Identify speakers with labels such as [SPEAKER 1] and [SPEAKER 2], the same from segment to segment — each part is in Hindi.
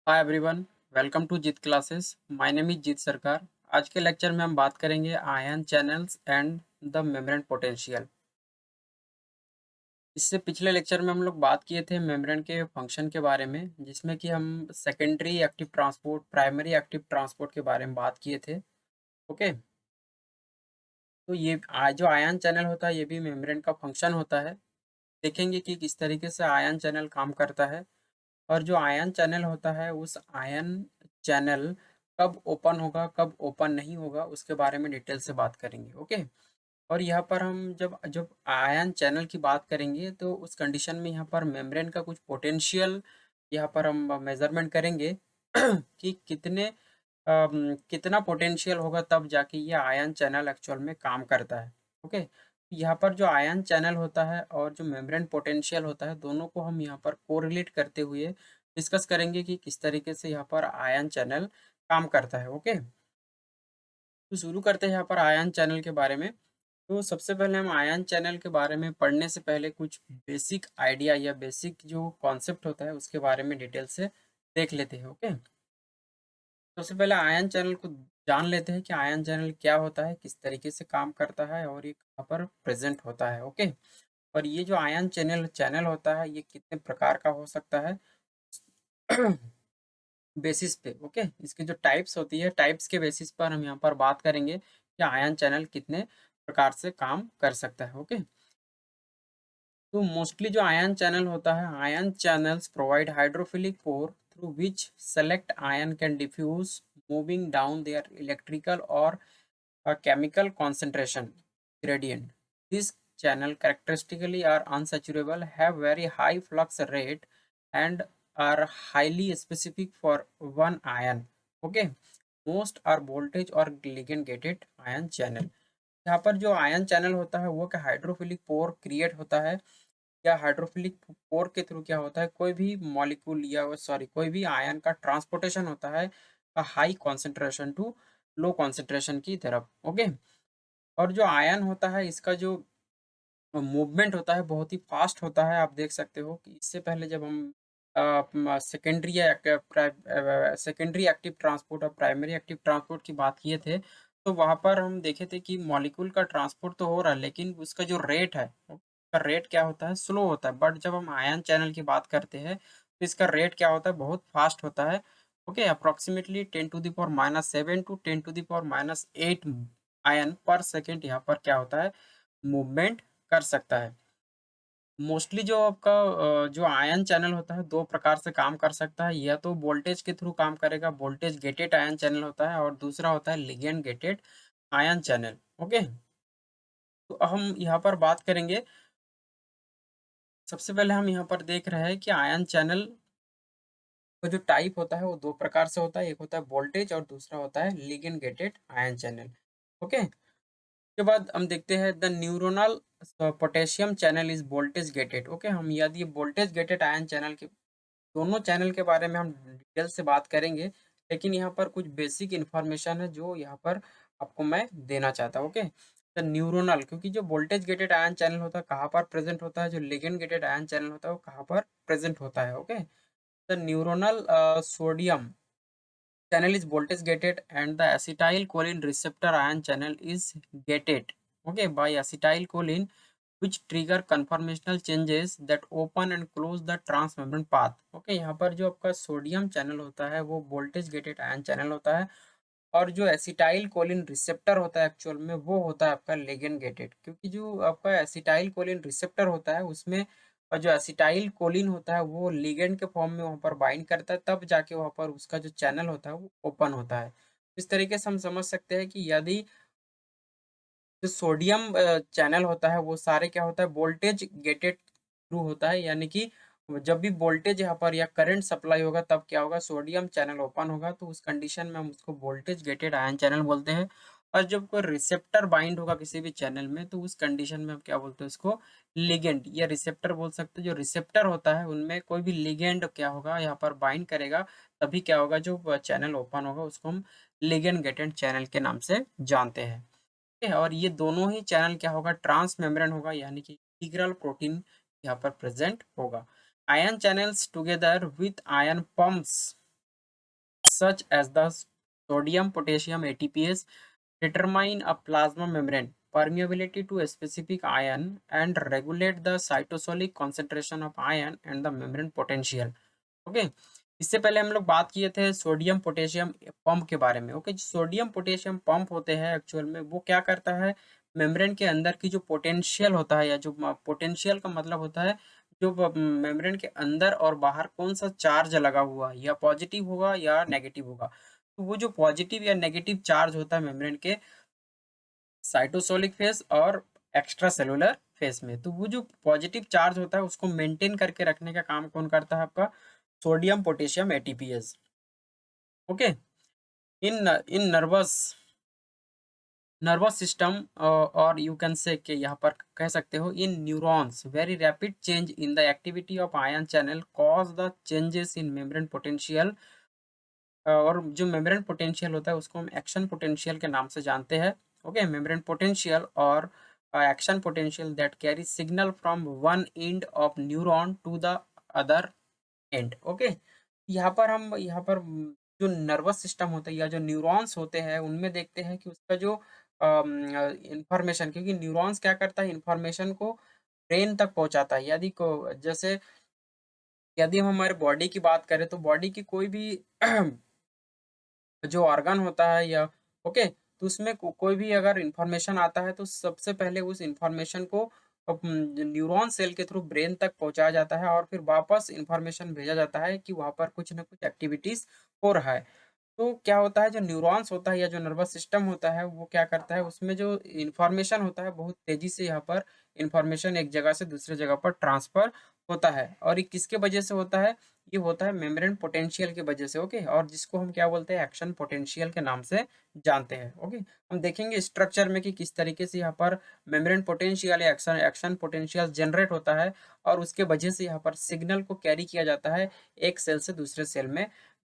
[SPEAKER 1] Hi everyone, welcome to Jeet classes. My name is Jeet Sarkar. आज के लेक्चर में हम बात करेंगे ion channels and the membrane potential. इससे पिछले लेक्चर में हम लोग बात किए थे मेम्ब्रेन के फंक्शन के बारे में, जिसमें कि हम secondary active transport, primary active transport के बारे में बात किए थे। ओके, तो ये जो आयन चैनल होता है ये भी मेम्ब्रेन का फंक्शन होता है। देखेंगे कि किस तरीके से आयन चैनल काम करता है, और जो आयन चैनल होता है उस आयन चैनल कब ओपन होगा कब ओपन नहीं होगा उसके बारे में डिटेल से बात करेंगे। ओके, और यहाँ पर हम जब जब आयन चैनल की बात करेंगे तो उस कंडीशन में यहाँ पर मेम्ब्रेन का कुछ पोटेंशियल यहाँ पर हम मेजरमेंट करेंगे कि कितना पोटेंशियल होगा तब जाके ये आयन चैनल एक्चुअल में काम करता है। ओके, यहाँ पर जो आयन चैनल होता है और जो मेम्ब्रेन पोटेंशियल होता है दोनों को हम यहाँ पर कोरिलेट करते हुए डिस्कस करेंगे कि किस तरीके से यहाँ पर आयन चैनल काम करता है। ओके, तो शुरू करते हैं यहाँ पर आयन चैनल के बारे में। तो सबसे पहले हम आयन चैनल के बारे में पढ़ने से पहले कुछ बेसिक आइडिया या बेसिक जो कॉन्सेप्ट होता है उसके बारे में डिटेल से देख लेते हैं। ओके, सबसे पहले आयन चैनल को जान लेते हैं कि आयन चैनल क्या होता है, किस तरीके से काम करता है और ये कहाँ पर प्रेजेंट होता है। ओके, और ये जो आयन चैनल चैनल होता है ये कितने प्रकार का हो सकता है बेसिस पे। ओके, इसकी जो टाइप्स होती है टाइप्स के बेसिस पर हम यहाँ पर बात करेंगे कि आयन चैनल कितने प्रकार से काम कर सकता है। ओके, तो मोस्टली जो आयन चैनल होता है, ion channels provide hydrophilic pore through which select ion can diffuse moving down their electrical और chemical concentration gradient. These channel characteristically are unsaturated, have very high flux rate, and are highly specific for one ion. Okay, most are voltage or ligand gated ion channel. यहाँ पर जो आयन चैनल होता है वो क्या हाइड्रोफिलिक पोर क्रिएट होता है, या हाइड्रोफिलिक पोर के थ्रू क्या होता है कोई भी मॉलिक्यूल या सॉरी कोई भी आयन का ट्रांसपोर्टेशन होता है high concentration to low concentration की तरफ। ओके, और जो आयन होता है इसका जो मूवमेंट होता है बहुत ही फास्ट होता है। आप देख सकते हो कि इससे पहले जब हम सेकेंडरी या सेकेंडरी एक्टिव ट्रांसपोर्ट और प्राइमरी एक्टिव ट्रांसपोर्ट की बात किए थे, तो वहाँ पर हम देखे थे कि मॉलिक्यूल का ट्रांसपोर्ट तो हो रहा है लेकिन उसका जो रेट है उसका रेट क्या होता है, स्लो होता है। बट जब हम आयन चैनल की बात करते हैं तो इसका रेट क्या होता है, बहुत फास्ट होता है। ओके, अप्रोक्सीमेटली 10⁻⁷ टू 10⁻⁸ आयन पर सेकेंड यहाँ पर क्या होता है, मूवमेंट कर सकता है। मोस्टली जो आपका जो आयन चैनल होता है 2 प्रकार से काम कर सकता है, या तो वोल्टेज के थ्रू काम करेगा, वोल्टेज गेटेड आयन चैनल होता है, और दूसरा होता है ligand gated ion channel. Okay, तो हम यहाँ पर बात करेंगे। सबसे पहले हम यहाँ पर देख रहे हैं कि आयन चैनल का जो टाइप होता है वो 2 प्रकार से होता है, एक होता है वोल्टेज और दूसरा होता है ligand gated ion channel. Okay, के बाद हम देखते हैं the neuronal potassium channel is voltage gated. Okay, हम यदि वोल्टेज गेटेड आयन चैनल के दोनों चैनल के बारे में हम डिटेल से बात करेंगे, लेकिन यहाँ पर कुछ बेसिक इन्फॉर्मेशन है जो यहाँ पर आपको मैं देना चाहता हूँ। ओके, द न्यूरोनल, क्योंकि जो वोल्टेज गेटेड आयन चैनल होता है कहाँ पर प्रेजेंट होता है, जो लिगेंड गेटेड आयन चैनल होता है वो कहाँ पर प्रेजेंट होता है। Okay, the neuronal sodium channel is voltage gated and the acetylcholine receptor ion channel is gated, okay, by acetylcholine, which trigger conformational changes that open and close the transmembrane path। okay, यहाँ पर जो आपका सोडियम चैनल होता है वो वोल्टेज गेटेड आयन चैनल होता है, और जो एसिटाइल कोलिन रिसेप्टर होता है एक्चुअल में वो होता है आपका लिगेंड गेटेड, क्योंकि जो आपका एसिटाइल कोलिन रिसेप्टर होता है उसमें और जो एसिटाइल कोलिन होता है वो लिगेंड के फॉर्म में वहाँ पर बाइंड करता है, तब जाके वहाँ पर उसका जो चैनल होता है वो ओपन होता है। इस तरीके से हम समझ सकते हैं कि यदि जो सोडियम चैनल होता है वो सारे क्या होता है वोल्टेज गेटेड थ्रू होता है, यानी कि जब भी वोल्टेज यहाँ पर या करंट सप्लाई होगा तब क्या होगा, सोडियम चैनल ओपन होगा, तो उस कंडीशन में हम उसको वोल्टेज गेटेड आयन चैनल बोलते हैं। और जब कोई रिसेप्टर बाइंड होगा किसी भी चैनल में तो उस कंडीशन में हम क्या बोलते हैं उसको, लिगेंड या रिसेप्टर बोल सकते हैं। जो रिसेप्टर होता है उनमें कोई भी लिगेंड क्या होगा यहाँ पर बाइंड करेगा, तभी क्या होगा जो चैनल ओपन होगा उसको हम लिगेंड गेटेड चैनल के नाम से जानते हैं। ठीक है, और ये दोनों ही चैनल क्या होगा, ट्रांस मेम्ब्रेन होगा, यानी कि इंटीग्रल प्रोटीन यहाँ पर प्रेजेंट होगा। Ion channels together with ion pumps such as the sodium potassium ATPase determine a plasma membrane permeability to a specific ion and regulate the cytosolic concentration of ion and the membrane potential. Okay, इससे पहले हम लोग बात किए थे सोडियम पोटेशियम पंप के बारे में। ओके, सोडियम पोटेशियम पंप होते हैं एक्चुअल में वो क्या करता है, मेम्ब्रेन के अंदर की जो पोटेंशियल होता है या जो पोटेंशियल का मतलब होता है जो मेम्ब्रेन के अंदर और बाहर कौन सा चार्ज लगा हुआ है, या पॉजिटिव होगा या नेगेटिव होगा। तो वो जो पॉजिटिव या नेगेटिव चार्ज होता है मेम्ब्रेन के साइटोसोलिक फेस और एक्स्ट्रा सेलुलर फेस में, तो वो जो पॉजिटिव चार्ज होता है उसको मेंटेन करके रखने का काम कौन करता है, आपका sodium potassium ATPase. Okay, in nervous system और यू कैन से कि यहाँ पर कह सकते हो in neurons very rapid change in the activity of ion channel cause the changes in membrane potential. और जो मेम्ब्रेन पोटेंशियल होता है उसको हम एक्शन पोटेंशियल के नाम से जानते हैं। ओके, मेम्ब्रेन पोटेंशियल और action potential that carry signal from one end of neuron to the other end. Okay, यहाँ पर जो नर्वस सिस्टम होता है या जो न्यूरॉन्स होते हैं उनमें देखते हैं कि उसका जो इंफॉर्मेशन, क्योंकि न्यूरॉन्स क्या करता है, इंफॉर्मेशन को ब्रेन तक पहुंचाता है। यदि हम हमारे बॉडी की बात करें तो बॉडी की कोई भी जो ऑर्गन होता है या ओके, तो उसमें कोई भी अगर इंफॉर्मेशन आता है तो सबसे पहले उस इंफॉर्मेशन को न्यूरॉन सेल के थ्रू ब्रेन तक पहुंचाया जाता है और फिर वापस इंफॉर्मेशन भेजा जाता है कि वहां पर कुछ ना कुछ एक्टिविटीज हो रहा है। तो क्या होता है, जो न्यूरॉन्स होता है या जो नर्वस सिस्टम होता है वो क्या करता है, उसमें जो इंफॉर्मेशन होता है बहुत तेजी से यहाँ पर इंफॉर्मेशन एक जगह से दूसरे जगह पर ट्रांसफर होता है। और ये किसके वजह से होता है, ये होता है मेम्ब्रेन पोटेंशियल की वजह से। ओके, और जिसको हम क्या बोलते हैं, एक्शन पोटेंशियल के नाम से जानते हैं। ओके, हम देखेंगे स्ट्रक्चर में कि किस तरीके से यहाँ पर मेम्ब्रेन पोटेंशियल या एक्शन एक्शन पोटेंशियल जनरेट होता है और उसके वजह से यहाँ पर सिग्नल को कैरी किया जाता है एक सेल से दूसरे सेल में,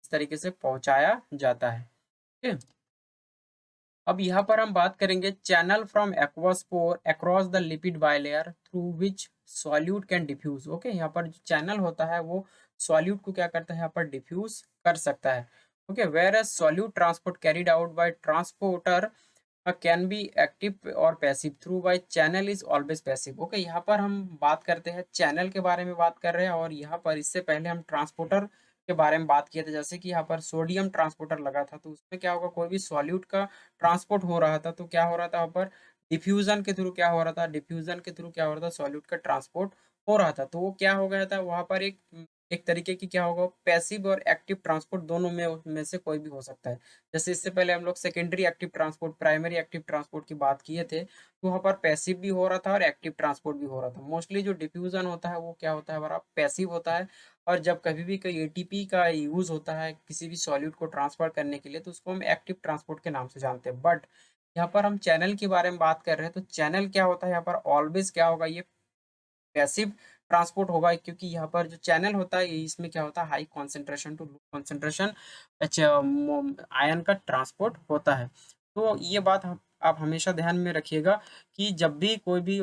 [SPEAKER 1] इस तरीके से पहुंचाया जाता है। ठीक है, अब यहाँ पर हम बात करेंगे channel from aquaspore across the lipid bilayer through which solute can diffuse. Okay, यहाँ पर जो चैनल होता है वो सॉल्यूट को क्या करता है, यहाँ पर डिफ्यूज कर सकता है। Okay, whereas solute transport carried out by transporter can be active और passive through by channel is always passive. Okay, यहाँ पर हम बात करते हैं चैनल के बारे में बात कर रहे हैं और यहाँ पर इससे पहले हम ट्रांसपोर्टर के बारे में बात किए थे। जैसे कि यहाँ पर सोडियम ट्रांसपोर्टर लगा था तो उसमें क्या होगा, कोई भी सॉल्यूट का ट्रांसपोर्ट हो रहा था तो क्या हो रहा था, वहाँ पर डिफ्यूजन के थ्रू क्या हो रहा था, डिफ्यूजन के थ्रू क्या हो रहा था, सॉल्यूट का ट्रांसपोर्ट हो रहा था। तो वो क्या हो गया था, वहां पर एक तरीके की क्या होगा, पैसिव और एक्टिव ट्रांसपोर्ट दोनों में से कोई भी हो सकता है। जैसे इससे पहले हम लोग secondary active transport, primary active transport की बात किए थे, तो वहाँ पर पैसिव भी हो रहा था और एक्टिव ट्रांसपोर्ट भी हो रहा था। मोस्टली जो डिफ्यूजन होता है वो क्या होता है, हमारा पैसिव होता है। और जब कभी भी कोई एटीपी का यूज होता है किसी भी सॉल्यूट को ट्रांसफर करने के लिए तो उसको हम एक्टिव ट्रांसपोर्ट के नाम से जानते हैं। बट यहाँ पर हम चैनल के बारे में बात कर रहे हैं तो चैनल क्या होता है, यहाँ पर ऑलवेज क्या होगा, ये पैसिव ट्रांसपोर्ट होगा, क्योंकि यहाँ पर जो चैनल होता है इसमें क्या होता है, high concentration to low concentration ion का ट्रांसपोर्ट होता है। तो ये बात आप हमेशा ध्यान में रखिएगा कि जब भी कोई भी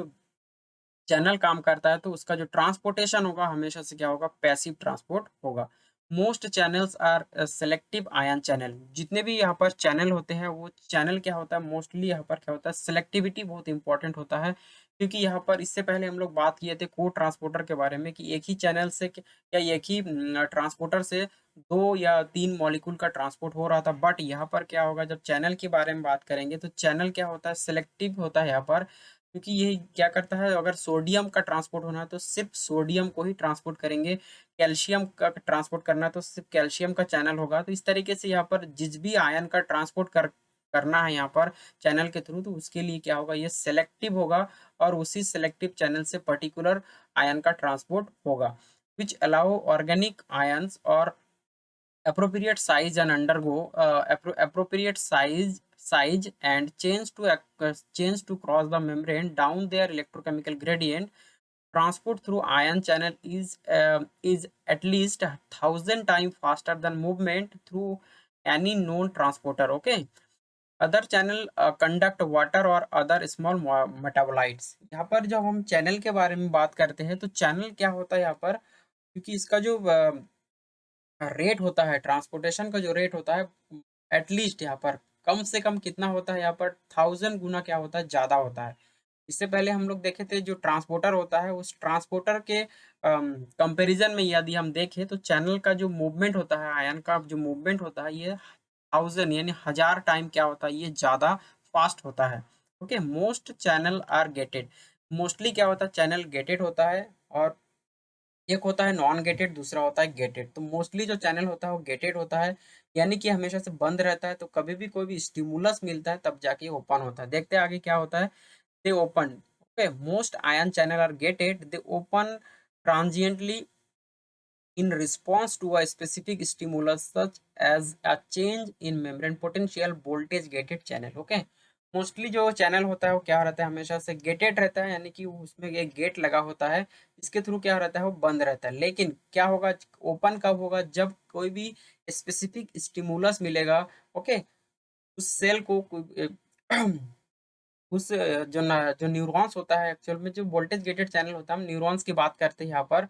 [SPEAKER 1] चैनल काम करता है तो उसका जो ट्रांसपोर्टेशन होगा हमेशा से क्या होगा, पैसिव ट्रांसपोर्ट होगा। Most channels are selective ion channel. जितने भी यहाँ पर चैनल होते हैं वो चैनल क्या होता है, मोस्टली यहाँ पर क्या होता है, सेलेक्टिविटी बहुत इंपॉर्टेंट होता है। क्योंकि यहाँ पर इससे पहले हम लोग बात किए थे को ट्रांसपोर्टर के बारे में कि एक ही चैनल से या एक ही ट्रांसपोर्टर से 2 या 3 मॉलिक्यूल का ट्रांसपोर्ट हो रहा था। बट यहाँ पर क्या होगा, जब चैनल के बारे में बात करेंगे तो चैनल क्या होता है, सेलेक्टिव होता है यहाँ पर। क्योंकि ये क्या करता है, अगर सोडियम का ट्रांसपोर्ट होना है तो सिर्फ सोडियम को ही ट्रांसपोर्ट करेंगे, कैल्शियम का ट्रांसपोर्ट करना है तो सिर्फ कैल्शियम का चैनल होगा। तो इस तरीके से यहाँ पर जिस भी आयन का ट्रांसपोर्ट करना है यहाँ पर चैनल के थ्रू, तो उसके लिए क्या होगा, ये सेलेक्टिव होगा और उसी सेलेक्टिव चैनल से पर्टिकुलर आयन का ट्रांसपोर्ट होगा, विच अलाउ ऑर्गेनिक आयंस और appropriate size and undergo appropriate size and change to cross the membrane down their electrochemical gradient. Transport through ion channel is at least 1,000 times faster than movement through any known transporter. Okay, other channel conduct water or other small metabolites। यहाँ पर जब हम चैनल के बारे में बात करते हैं तो चैनल क्या होता है यहाँ पर, क्योंकि इसका जो रेट होता है, ट्रांसपोर्टेशन का जो रेट होता है, एटलीस्ट यहाँ पर कम से कम कितना होता है, यहाँ पर 1000 गुना क्या होता है, ज़्यादा होता है। इससे पहले हम लोग देखे थे जो ट्रांसपोर्टर होता है, उस ट्रांसपोर्टर के कंपैरिज़न में यदि हम देखें तो चैनल का जो मूवमेंट होता है, आयन का जो मूवमेंट होता है, ये 1000 यानी 1000 टाइम क्या होता है, ये ज़्यादा फ़ास्ट होता है। Okay, most channel are gated. Mostly क्या होता है, चैनल गेटेड होता है, और एक होता है नॉन गेटेड, दूसरा होता है गेटेड। तो मोस्टली जो चैनल होता है वो गेटेड होता है, यानी कि हमेशा से बंद रहता है, तो कभी भी कोई भी स्टिमुलस मिलता है तब जाके ओपन होता है। देखते हैं आगे क्या होता है। दे open, okay, most ion channel are gated, they open transiently in response to a specific stimulus such as a change in membrane potential voltage gated channel। Okay, mostly जो चैनल होता है वो क्या रहता है, हमेशा से गेटेड रहता है, यानी कि उसमें एक गेट लगा होता है, इसके थ्रू क्या रहता है, वो बंद रहता है। लेकिन क्या होगा, ओपन कब होगा, जब कोई भी स्पेसिफिक स्टिमुलस मिलेगा। ओके, उस सेल को उस जो न्यूरॉन्स होता है, एक्चुअल में जो वोल्टेज गेटेड चैनल होता है, हम न्यूरॉन्स की बात करते हैं यहाँ पर।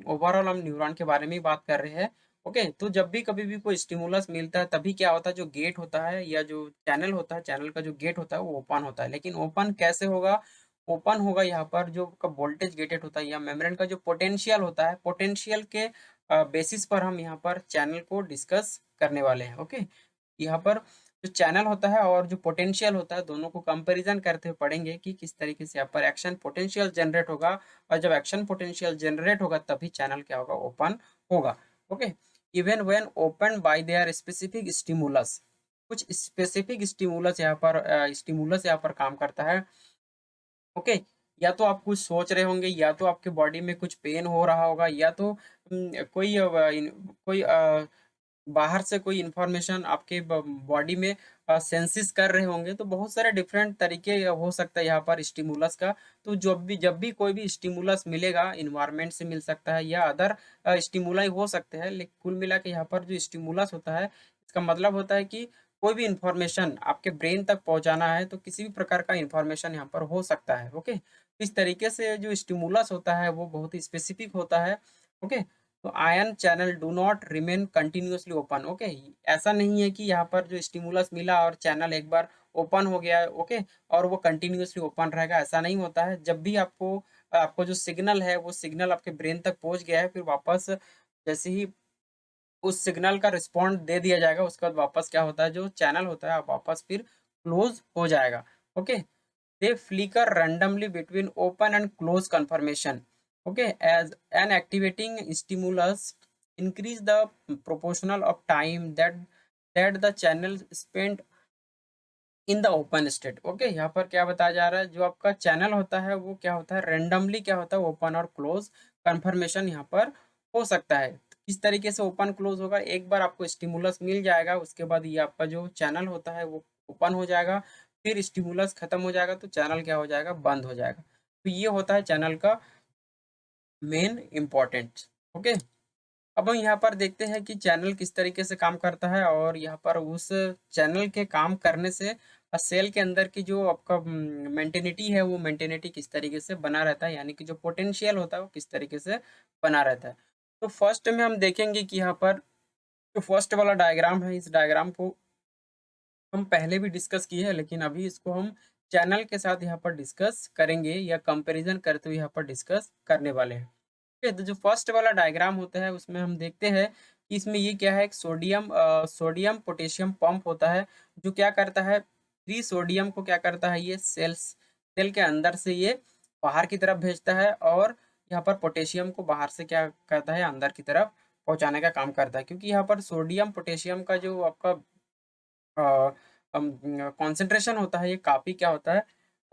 [SPEAKER 1] ओवरऑल हम न्यूरॉन के बारे में ही बात कर रहे हैं। ओके, तो जब भी कभी भी कोई स्टिमुलस मिलता है तभी क्या होता है, जो गेट होता है या जो चैनल होता है, चैनल का जो गेट होता है वो ओपन होता है। लेकिन ओपन कैसे होगा, ओपन होगा यहाँ पर जो वोल्टेज गेटेड होता है या मेम्ब्रेन का जो पोटेंशियल होता है, पोटेंशियल के बेसिस पर हम यहाँ पर चैनल को डिस्कस करने वाले हैं। ओके, यहाँ पर जो चैनल होता है और जो पोटेंशियल होता है, दोनों को कंपैरिजन करते हुए पढ़ेंगे कि किस तरीके से यहाँ पर एक्शन पोटेंशियल जनरेट होगा, और जब एक्शन पोटेंशियल जनरेट होगा तभी चैनल क्या होगा, ओपन होगा। Okay, even when open by there specific stimulus, कुछ स्पेसिफिक स्टिमुलस यहाँ पर स्टिमुलस यहाँ पर काम करता है। ओके, या तो आप कुछ सोच रहे होंगे, या तो आपके बॉडी में कुछ पेन हो रहा होगा, या तो कोई बाहर से कोई इन्फॉर्मेशन आपके बॉडी में सेंसिस कर रहे होंगे। तो बहुत सारे डिफरेंट तरीके हो सकता है यहाँ पर स्टिमुलस का। तो जब भी कोई भी स्टिमुलस मिलेगा, इन्वायरमेंट से मिल सकता है या अदर स्टिमुलाई हो सकते हैं, लेकिन कुल मिला के यहाँ पर जो स्टिमुलस होता है, इसका मतलब होता है कि कोई भी इन्फॉर्मेशन आपके ब्रेन तक पहुंचाना है, तो किसी भी प्रकार का इन्फॉर्मेशन यहाँ पर हो सकता है। ओके, इस तरीके से जो स्टिमुलस होता है वो बहुत ही स्पेसिफिक होता है। ओके, तो ion channel do not remain continuously open. Okay, ऐसा नहीं है कि यहाँ पर जो स्टिमुलस मिला और चैनल एक बार ओपन हो गया है, ओके, और वो कंटिन्यूअसली ओपन रहेगा, ऐसा नहीं होता है। जब भी आपको आपको जो सिग्नल है वो सिग्नल आपके ब्रेन तक पहुंच गया है, फिर वापस जैसे ही उस सिग्नल का रिस्पॉन्ड दे दिया जाएगा, उसके बाद वापस क्या होता है, जो चैनल होता है वापस फिर क्लोज हो जाएगा। Okay, they flicker randomly between open and close conformation, okay, as an activating stimulus increase the proportional of time that the channel spent in the open state. Okay, यहाँ पर क्या बताया जा रहा है, जो आपका चैनल होता है वो क्या होता है, रेंडमली क्या होता है, ओपन और क्लोज कन्फर्मेशन यहाँ पर हो सकता है। किस तरीके से ओपन क्लोज होगा, एक बार आपको स्टिमुलस मिल जाएगा, उसके बाद ये आपका जो चैनल होता है वो ओपन हो जाएगा, फिर स्टिमुलस खत्म हो जाएगा तो चैनल क्या हो जाएगा, बंद हो जाएगा। तो ये होता है चैनल का मेन इम्पोर्टेंट। ओके, अब हम यहाँ पर देखते हैं कि चैनल किस तरीके से काम करता है, और यहाँ पर उस चैनल के काम करने से सेल के अंदर की जो आपका मेंटेनिटी है, वो मेंटेनिटी किस तरीके से बना रहता है, यानी कि जो पोटेंशियल होता है वो किस तरीके से बना रहता है। तो फर्स्ट में हम देखेंगे कि यहाँ पर जो फर्स्ट वाला डायग्राम है, इस डायग्राम को हम पहले भी डिस्कस किए हैं, लेकिन अभी इसको हम चैनल के साथ यहाँ पर डिस्कस करेंगे, या कंपेरिजन करते हुए यहाँ पर डिस्कस करने वाले हैं। ओके, तो जो फर्स्ट वाला डायग्राम होता है उसमें हम देखते हैं कि इसमें ये क्या है, एक सोडियम पोटेशियम पंप होता है, जो क्या करता है, फ्री सोडियम को क्या करता है, ये सेल के अंदर से ये बाहर की तरफ भेजता है, और यहाँ पर पोटेशियम को बाहर से क्या करता है, अंदर की तरफ पहुंचाने का काम करता है। क्योंकि यहाँ पर सोडियम पोटेशियम का जो आपका कॉन्सेंट्रेशन होता है, ये काफ़ी क्या होता है,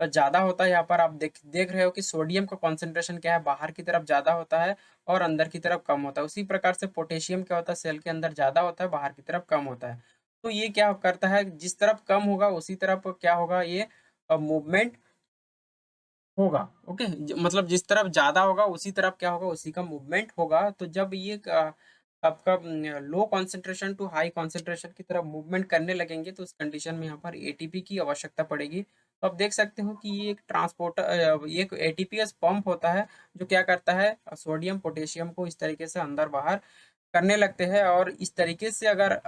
[SPEAKER 1] ज़्यादा होता है। यहाँ पर आप देख देख रहे हो कि सोडियम का कॉन्सेंट्रेशन क्या है, बाहर की तरफ ज़्यादा होता है और अंदर की तरफ कम होता है। उसी प्रकार से पोटेशियम क्या होता है, सेल के अंदर ज़्यादा होता है, बाहर की तरफ कम होता है। तो ये क्या करता है, जिस तरफ कम होगा उसी तरफ क्या होगा, ये मूवमेंट होगा। ओके, मतलब जिस तरफ ज़्यादा होगा उसी तरफ क्या होगा, उसी का मूवमेंट होगा। तो जब ये आपका low concentration to high concentration की तरफ मूवमेंट करने लगेंगे, तो उस कंडीशन में यहाँ पर एटीपी की आवश्यकता पड़ेगी। तो आप देख सकते हो कि ये एक ये एक एटीपीएस पंप होता है, जो क्या करता है, सोडियम पोटेशियम को इस तरीके से अंदर बाहर करने लगते हैं, और इस तरीके से अगर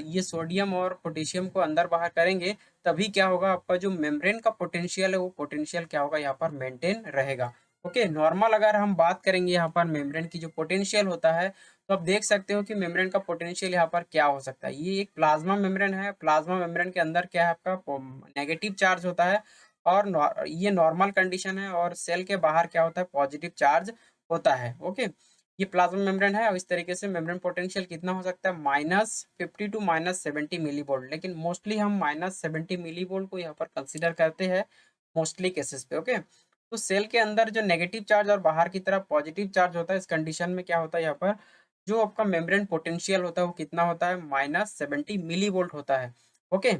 [SPEAKER 1] ये सोडियम और पोटेशियम को अंदर बाहर करेंगे, तभी क्या होगा, आपका जो मेम्ब्रेन का पोटेंशियल है वो पोटेंशियल क्या होगा, यहाँ पर मेंटेन रहेगा। ओके, नॉर्मल अगर हम बात करेंगे यहाँ पर मेम्ब्रेन की जो पोटेंशियल होता है, तो आप देख सकते हो कि मेम्ब्रेन का पोटेंशियल यहाँ पर क्या हो सकता है। ये एक प्लाज्मा मेम्ब्रेन है। प्लाज्मा मेम्ब्रेन के अंदर क्या है, आपका नेगेटिव चार्ज होता है, और ये नॉर्मल कंडीशन है, और सेल के बाहर क्या होता है, पॉजिटिव चार्ज होता है। ओके, ये प्लाज्मा मेम्ब्रेन है, और इस तरीके से मेम्ब्रेन पोटेंशियल कितना हो सकता है, -50 टू -70 मिली वोल्ट, लेकिन मोस्टली हम -70 मिली वोल्ट को यहाँ पर कंसीडर करते हैं मोस्टली केसेस पे। ओके, तो सेल के अंदर जो नेगेटिव चार्ज और बाहर की तरफ पॉजिटिव चार्ज होता है, इस कंडीशन में क्या होता है, यहाँ पर जो आपका मेम्ब्रेन पोटेंशियल होता है वो कितना होता है, -70 मिली वोल्ट होता है। ओके,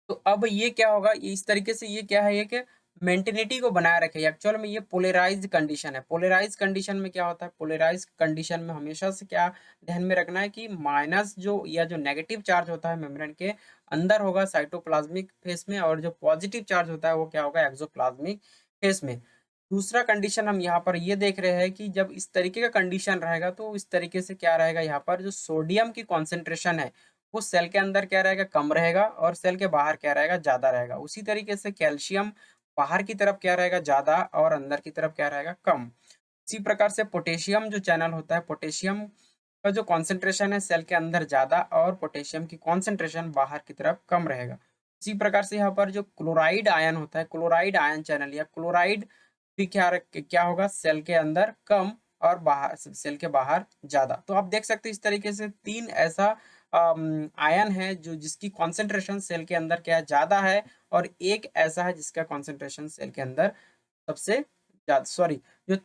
[SPEAKER 1] तो अब ये क्या होगा, इस तरीके से ये क्या है, ये कि मेंटेनिटी को बनाए रखे। एक्चुअल में ये पोलराइज्ड कंडीशन है। पोलराइज्ड कंडीशन में क्या होता है, पोलराइज्ड कंडीशन में हमेशा से क्या ध्यान में रखना है कि माइनस जो या जो नेगेटिव चार्ज होता है मेम्ब्रेन के अंदर होगा साइटोप्लाज्मिक फेस में, और जो पॉजिटिव चार्ज होता है वो क्या होगा, एक्सोप्लाज्मिक फेस में। दूसरा कंडीशन हम यहाँ पर ये देख रहे हैं कि जब इस तरीके का कंडीशन रहेगा, तो इस तरीके से क्या रहेगा, यहाँ पर जो सोडियम की कॉन्सेंट्रेशन है वो सेल के अंदर क्या रहेगा, कम रहेगा, और सेल के बाहर क्या रहेगा, ज्यादा रहेगा। उसी तरीके से कैल्शियम बाहर की तरफ क्या रहेगा, ज्यादा, और अंदर की तरफ क्या रहेगा, कम। इसी प्रकार से पोटेशियम जो चैनल होता है, पोटेशियम का जो कॉन्सेंट्रेशन है सेल के अंदर ज्यादा, और पोटेशियम की कॉन्सेंट्रेशन बाहर की तरफ कम रहेगा। इसी प्रकार से यहाँ पर जो क्लोराइड आयन होता है, क्लोराइड आयन चैनल या क्लोराइड भी क्या होगा, सेल के अंदर कम, और बाहर सेल के बाहर ज्यादा। तो आप देख सकते हैं इस तरीके से तीन ऐसा आयन है जो जिसकी कॉन्सेंट्रेशन सेल के अंदर क्या है, ज्यादा है, और एक ऐसा है जिसका कॉन्सेंट्रेशन सेल के अंदर सबसे ज्यादा, सॉरी, जो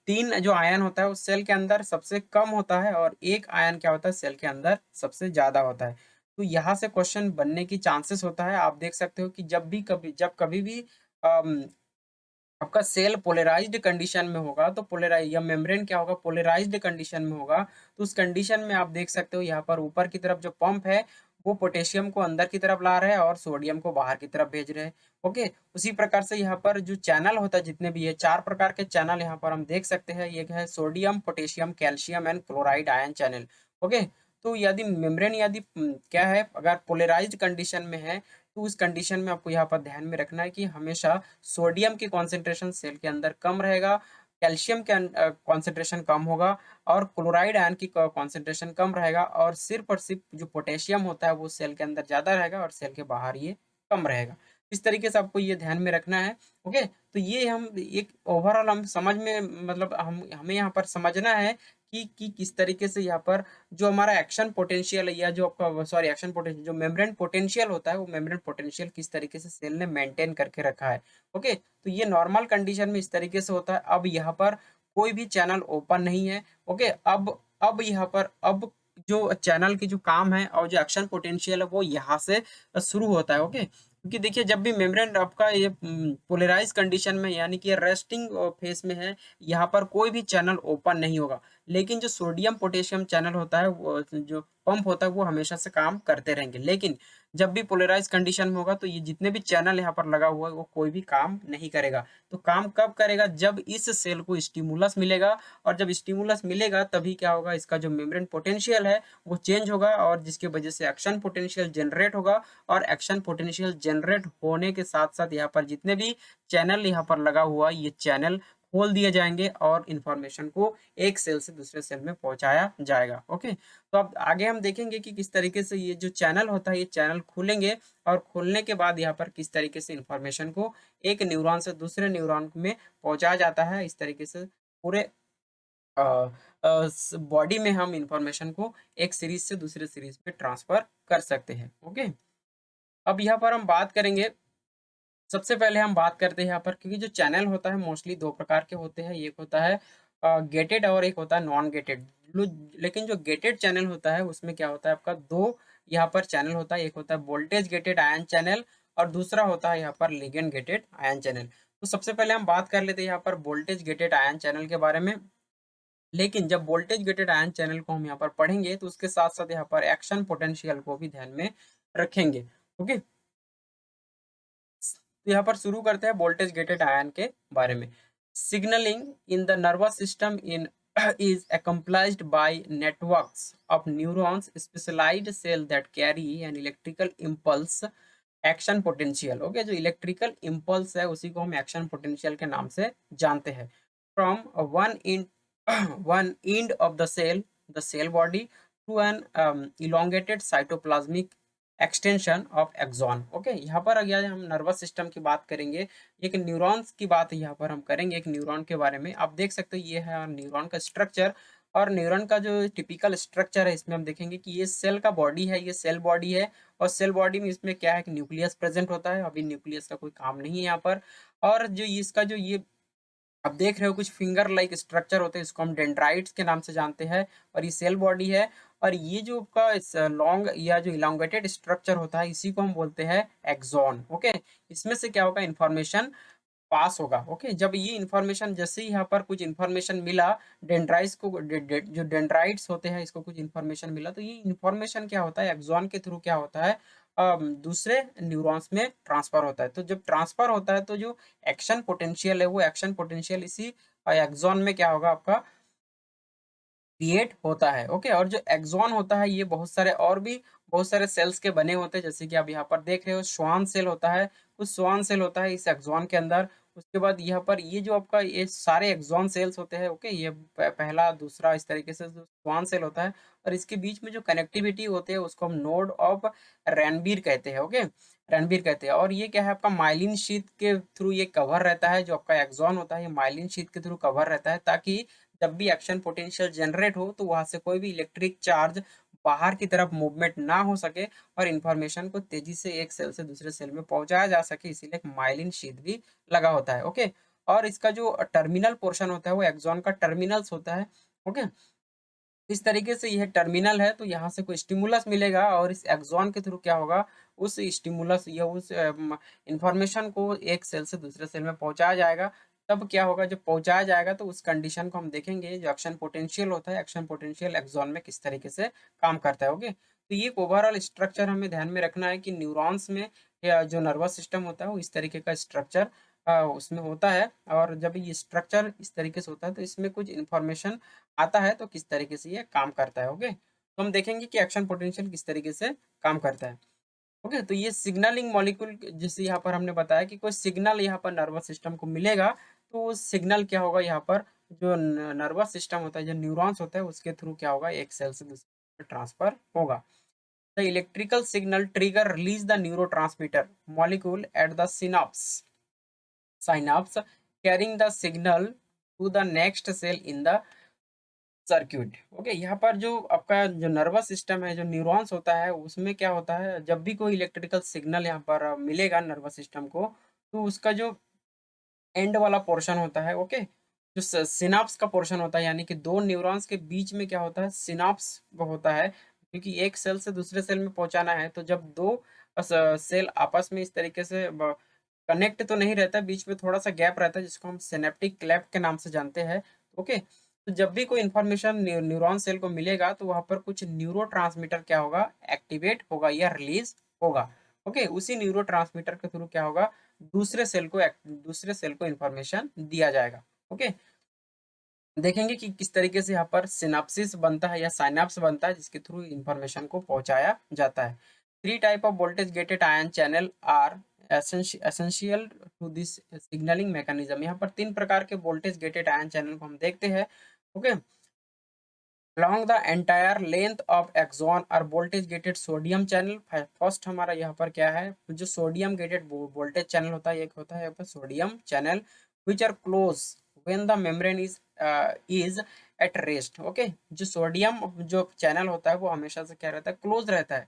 [SPEAKER 1] तीन जो आयन होता है वो सेल के अंदर सबसे कम होता है, और एक आयन क्या होता है, सेल के अंदर सबसे ज्यादा होता है। तो यहाँ से क्वेश्चन बनने की चांसेस होता है। आप देख सकते हो कि जब कभी भी आपका सेल पोलराइज्ड कंडीशन में होगा, तो पोलराइज या मेम्ब्रेन क्या होगा, पोलराइज्ड कंडीशन में होगा, तो उस कंडीशन में आप देख सकते हो यहाँ पर ऊपर की तरफ जो पंप है वो पोटेशियम को अंदर की तरफ ला रहा है, और सोडियम को बाहर की तरफ भेज रहे हैं। ओके, उसी प्रकार से यहाँ पर जो चैनल होता है, जितने भी ये चार प्रकार के चैनल यहाँ पर हम देख सकते हैं, ये है sodium, potassium, calcium and chloride ion channel. Okay, तो यदि मेम्ब्रेन यदि क्या है, अगर पोलराइज्ड कंडीशन में है, तो उस कंडीशन में आपको यहाँ पर ध्यान में रखना है कि हमेशा सोडियम की कॉन्सेंट्रेशन सेल के अंदर कम रहेगा, कैल्शियम के कॉन्सेंट्रेशन कम होगा, और क्लोराइड आयन की कॉन्सेंट्रेशन कम रहेगा, और सिर्फ जो पोटेशियम होता है वो सेल के अंदर ज्यादा रहेगा, और सेल के बाहर ये कम रहेगा। इस तरीके से आपको ये ध्यान में रखना है। ओके, तो ये हम एक ओवरऑल हम समझ में, मतलब हम हमें यहाँ पर समझना है कि किस तरीके से यहाँ पर जो हमारा एक्शन पोटेंशियल है, या जो आपका, सॉरी, एक्शन पोटेंशियल, जो मेम्ब्रेन पोटेंशियल होता है, वो मेम्ब्रेन पोटेंशियल किस तरीके से सेल ने मेंटेन करके रखा है। ओके, तो ये नॉर्मल कंडीशन में इस तरीके से होता है। अब यहाँ पर कोई भी चैनल ओपन नहीं है। ओके, अब यहाँ पर अब जो चैनल की जो काम है और जो एक्शन पोटेंशियल है वो यहाँ से शुरू होता है। ओके, क्योंकि देखिए जब भी मेम्ब्रेन आपका ये पोलराइज कंडीशन में, यानी कि रेस्टिंग फेस में है, यहाँ पर कोई भी चैनल ओपन नहीं होगा। लेकिन जो सोडियम पोटेशियम चैनल होता है, वो जो पंप होता है, वो हमेशा से काम करते रहेंगे। लेकिन जब भी पोलराइज कंडीशन में होगा, तो ये जितने भी चैनल यहाँ पर लगा हुआ है वो कोई भी काम नहीं करेगा। तो काम कब करेगा, जब इस सेल को स्टिमुलस मिलेगा, और जब स्टिमुलस मिलेगा तभी क्या होगा, इसका जो मेम्ब्रेन पोटेंशियल है वो चेंज होगा, और जिसकी वजह से एक्शन पोटेंशियल जनरेट होगा। और एक्शन पोटेंशियल जनरेट होने के साथ साथ यहाँ पर जितने भी चैनल यहाँ पर लगा हुआ, ये चैनल खोल दिए जाएंगे, और इन्फॉर्मेशन को एक सेल से दूसरे सेल में पहुंचाया जाएगा। ओके, तो अब आगे हम देखेंगे कि किस तरीके से ये जो चैनल होता है, ये चैनल खुलेंगे, और खोलने के बाद यहाँ पर किस तरीके से इन्फॉर्मेशन को एक न्यूरॉन से दूसरे न्यूरॉन में पहुंचाया जाता है। इस तरीके से पूरे बॉडी में हम इंफॉर्मेशन को एक सीरीज से दूसरे सीरीज में ट्रांसफर कर सकते हैं। ओके, अब यहाँ पर हम बात करेंगे, सबसे पहले हम बात करते हैं यहाँ पर, क्योंकि जो चैनल होता है मोस्टली दो प्रकार के होते हैं, एक होता है गेटेड और एक होता है नॉन गेटेड। लेकिन जो गेटेड चैनल होता है उसमें क्या होता है, आपका दो यहाँ पर चैनल होता है, एक होता है वोल्टेज गेटेड आयन चैनल, और दूसरा होता है यहाँ पर लिगेंड गेटेड आयन चैनल। तो सबसे पहले हम बात कर लेते हैं यहाँ पर वोल्टेज गेटेड आयन चैनल के बारे में। लेकिन जब वोल्टेज गेटेड आयन चैनल को हम यहाँ पर पढ़ेंगे, तो उसके साथ साथ यहाँ पर एक्शन पोटेंशियल को भी ध्यान में रखेंगे। ओके, तो यहाँ पर शुरू करते हैं वोल्टेज गेटेड आयन के बारे में। Signalling in the nervous system in is accomplished by networks of neurons, specialized cell that carry an electrical impulse, action potential. Okay, जो इलेक्ट्रिकल इम्पल्स है उसी को हम एक्शन पोटेंशियल के नाम से जानते हैं। From one in one end of the cell body to an elongated cytoplasmic extension of axon. Okay, यहाँ पर अगर हम नर्वस सिस्टम की बात करेंगे, एक न्यूरॉन्स की बात यहाँ पर हम करेंगे, एक न्यूरॉन के बारे में। आप देख सकते हो ये है न्यूरॉन का स्ट्रक्चर, और न्यूरॉन का जो टिपिकल स्ट्रक्चर है इसमें हम देखेंगे कि ये सेल का बॉडी है, ये सेल बॉडी है, और सेल बॉडी में इसमें क्या है कि न्यूक्लियस प्रेजेंट होता है। अभी न्यूक्लियस का कोई काम नहीं है यहाँ पर। और जो इसका जो ये आप देख रहे हो कुछ फिंगर लाइक स्ट्रक्चर होते हैं, इसको हम डेंड्राइट्स के नाम से जानते हैं, और ये सेल बॉडी है। और ये जो का लॉन्ग या जो इलांगेटेड स्ट्रक्चर होता है इसी को हम बोलते हैं एक्सॉन। ओके, इसमें से क्या होगा, इन्फॉर्मेशन पास होगा। ओके, जब ये इन्फॉर्मेशन, जैसे ही यहाँ पर कुछ इन्फॉर्मेशन मिला डेंड्राइट्स को, जो डेंड्राइट्स होते हैं इसको कुछ इन्फॉर्मेशन मिला, तो ये इन्फॉर्मेशन क्या होता है, एक्सॉन के थ्रू क्या होता है, दूसरे न्यूरॉन्स में ट्रांसफर होता है। तो जब ट्रांसफर होता है तो जो एक्शन पोटेंशियल है वो एक्शन पोटेंशियल इसी एक्सॉन में क्या होगा आपका क्रिएट होता है। ओके, और जो एक्सॉन होता है ये बहुत सारे और भी बहुत सारे सेल्स के बने होते हैं, जैसे कि आप यहाँ पर देख रहे हो श्वान सेल होता है, कुछ श्वान सेल होता है इस एक्सॉन के अंदर। उसके बाद यहाँ पर ये जो आपका ये सारे एक्सॉन सेल्स होते हैं। ओके, ये पहला दूसरा इस तरीके से जो श्वान सेल होता है, और इसके बीच में जो कनेक्टिविटी होते हैं उसको हम नोड ऑफ रैनबीर कहते हैं। ओके, रैनबीर कहते हैं। और ये क्या है, आपका माइलिन शीथ के थ्रू ये कवर रहता है, जो आपका एक्सॉन होता है ये माइलिन शीथ के थ्रू कवर रहता है, ताकि जब भी एक्शन पोटेंशियल जनरेट हो तो वहां से कोई भी इलेक्ट्रिक चार्ज बाहर की तरफ मूवमेंट ना हो सके, और इंफॉर्मेशन को तेजी से एक सेल से दूसरे सेल में पहुंचाया जा सके, इसीलिए एक माइलिन शीथ भी लगा होता है। ओके, और इसका जो टर्मिनल पोर्शन होता है वो एक्सॉन का टर्मिनल्स होता है। ओके, इस तरीके से यह टर्मिनल है, तो यहाँ से कोई स्टिमुलस मिलेगा और इस एक्सॉन के थ्रू क्या होगा, उस स्टिमुलस या उस इंफॉर्मेशन को एक सेल से दूसरे सेल में पहुंचाया जाएगा। तब क्या होगा, जब पहुंचाया जाएगा तो उस कंडीशन को हम देखेंगे, जो एक्शन पोटेंशियल होता है, एक्शन पोटेंशियल एक्सॉन में किस तरीके से काम करता है। ओके, तो ये ओवरऑल स्ट्रक्चर हमें ध्यान में रखना है कि न्यूरॉन्स में या जो नर्वस सिस्टम होता है वो इस तरीके का स्ट्रक्चर उसमें होता है। और जब ये स्ट्रक्चर इस तरीके से होता है तो इसमें कुछ इंफॉर्मेशन आता है, तो किस तरीके से ये काम करता है। ओके, तो हम देखेंगे कि एक्शन पोटेंशियल किस तरीके से काम करता है। ओके, तो ये सिग्नलिंग मॉलिक्यूल, जैसे यहाँ पर हमने बताया कि कोई सिग्नल यहाँ पर नर्वस सिस्टम को मिलेगा, तो वो सिग्नल क्या होगा, यहाँ पर जो नर्वस सिस्टम होता है, जो न्यूरॉन्स होता है उसके थ्रू क्या होगा, एक सेल से दूसरे ट्रांसफर होगा। The electrical signal trigger release the neurotransmitter molecule at the synapse carrying the signal to the next cell in the circuit. Okay, यहाँ पर जो आपका जो नर्वस सिस्टम है, जो न्यूरॉन्स होता है उसमें क्या होता है, जब भी कोई इलेक्ट्रिकल सिग्नल यहाँ पर मिलेगा नर्वस सिस्टम को, तो उसका जो एंड वाला पोर्शन होता है, ओके, जो सिनाप्स का पोर्शन होता है, यानी कि दो न्यूरॉन्स के बीच में क्या होता है, सिनाप्स होता है, क्योंकि एक सेल से दूसरे सेल में पहुंचाना है। तो जब दो सेल आपस में इस तरीके से कनेक्ट तो नहीं रहता, बीच में थोड़ा सा गैप रहता है, जिसको हम सिनेप्टिक क्लैप के नाम से जानते हैं। ओके, तो जब भी कोई इन्फॉर्मेशन न्यूरॉन सेल को मिलेगा तो वहां पर कुछ न्यूरो क्या होगा, एक्टिवेट होगा या रिलीज होगा। ओके, उसी न्यूरो के थ्रू क्या होगा, दूसरे सेल को इंफॉर्मेशन दिया जाएगा। ओके, देखेंगे कि किस तरीके से यहाँ पर सिनाप्सिस बनता है या साइनाप्स बनता है, जिसके थ्रू इंफॉर्मेशन को पहुंचाया जाता है। Three type of voltage gated ion channel are essential to this signalling mechanism. यहाँ पर तीन प्रकार के वोल्टेज गेटेड आयन चैनल को हम देखते हैं। Okay, along the entire length of axon और voltage gated sodium channel। First हमारा यहाँ पर क्या है, जो सोडियम गेटेड वोल्टेज चैनल होता है, एक होता है यहाँ पर sodium channel which are close when the membrane is at rest। Okay, जो सोडियम जो चैनल होता है वो हमेशा से क्या रहता है, क्लोज रहता है।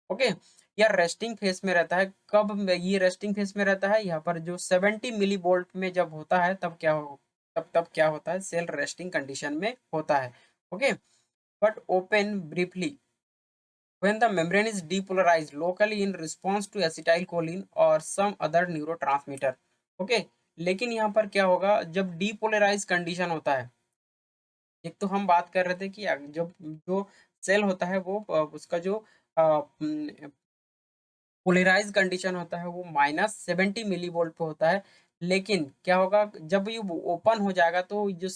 [SPEAKER 1] ओके, या रेस्टिंग फेस में रहता है। कब ये रेस्टिंग फेस में रहता है, यहाँ पर जो 70 मिली वोल्ट में जब होता है तब क्या हो, तब क्या होता है, सेल रेस्टिंग कंडीशन में होता है। Okay, but open briefly when the membrane is depolarized locally in response to acetylcholine or some other neurotransmitter। Okay, लेकिन यहाँ पर क्या होगा, जब डीपोलराइज कंडीशन होता है, एक तो हम बात कर रहे थे कि जब जो सेल होता है वो उसका जो पोलराइज कंडीशन होता है वो -70 मिली वोल्ट पे होता है। लेकिन क्या होगा, जब ये ओपन हो जाएगा तो जो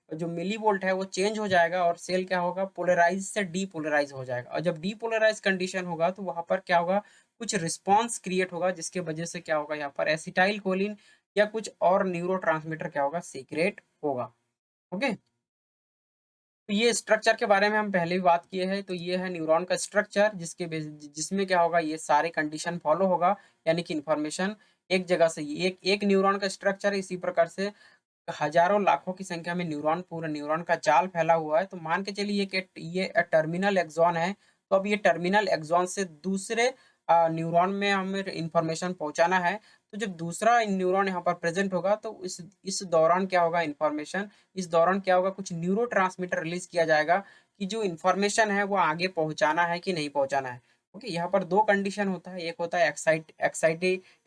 [SPEAKER 1] जो मिली वोल्ट है वो चेंज हो जाएगा और सेल क्या होगा, पोलराइज से डीपोलराइज हो जाएगा। और जब डीपोलराइज कंडीशन होगा तो वहां पर क्या होगा, कुछ रिस्पॉन्स क्रिएट होगा, जिसके वजह से क्या होगा, यहाँ पर एसिटाइल कोलिन या कुछ और न्यूरोट्रांसमीटर क्या होगा, सीक्रेट होगा। ओके, तो ये स्ट्रक्चर के बारे में हम पहले भी बात किए हैं। तो ये है न्यूरॉन का स्ट्रक्चर, जिसमें क्या होगा, ये सारे कंडीशन फॉलो होगा, यानी कि इंफॉर्मेशन एक जगह से, एक एक न्यूरॉन का स्ट्रक्चर इसी प्रकार से हजारों लाखों की संख्या में न्यूरॉन, पूरा न्यूरॉन का जाल फैला हुआ है। तो मान के चलिए कि ये टर्मिनल एक्सॉन है। तो अब ये टर्मिनल एक्सॉन से दूसरे न्यूरॉन में हमें इंफॉर्मेशन पहुंचाना है। तो जब दूसरा न्यूरॉन यहाँ पर प्रेजेंट होगा तो इस दौरान क्या होगा, इंफॉर्मेशन, इस दौरान क्या होगा, कुछ न्यूरोट्रांसमीटर रिलीज किया जाएगा कि जो इंफॉर्मेशन है वो आगे पहुंचाना है कि नहीं पहुंचाना है। ओके, यहाँ पर दो कंडीशन होता है, एक होता है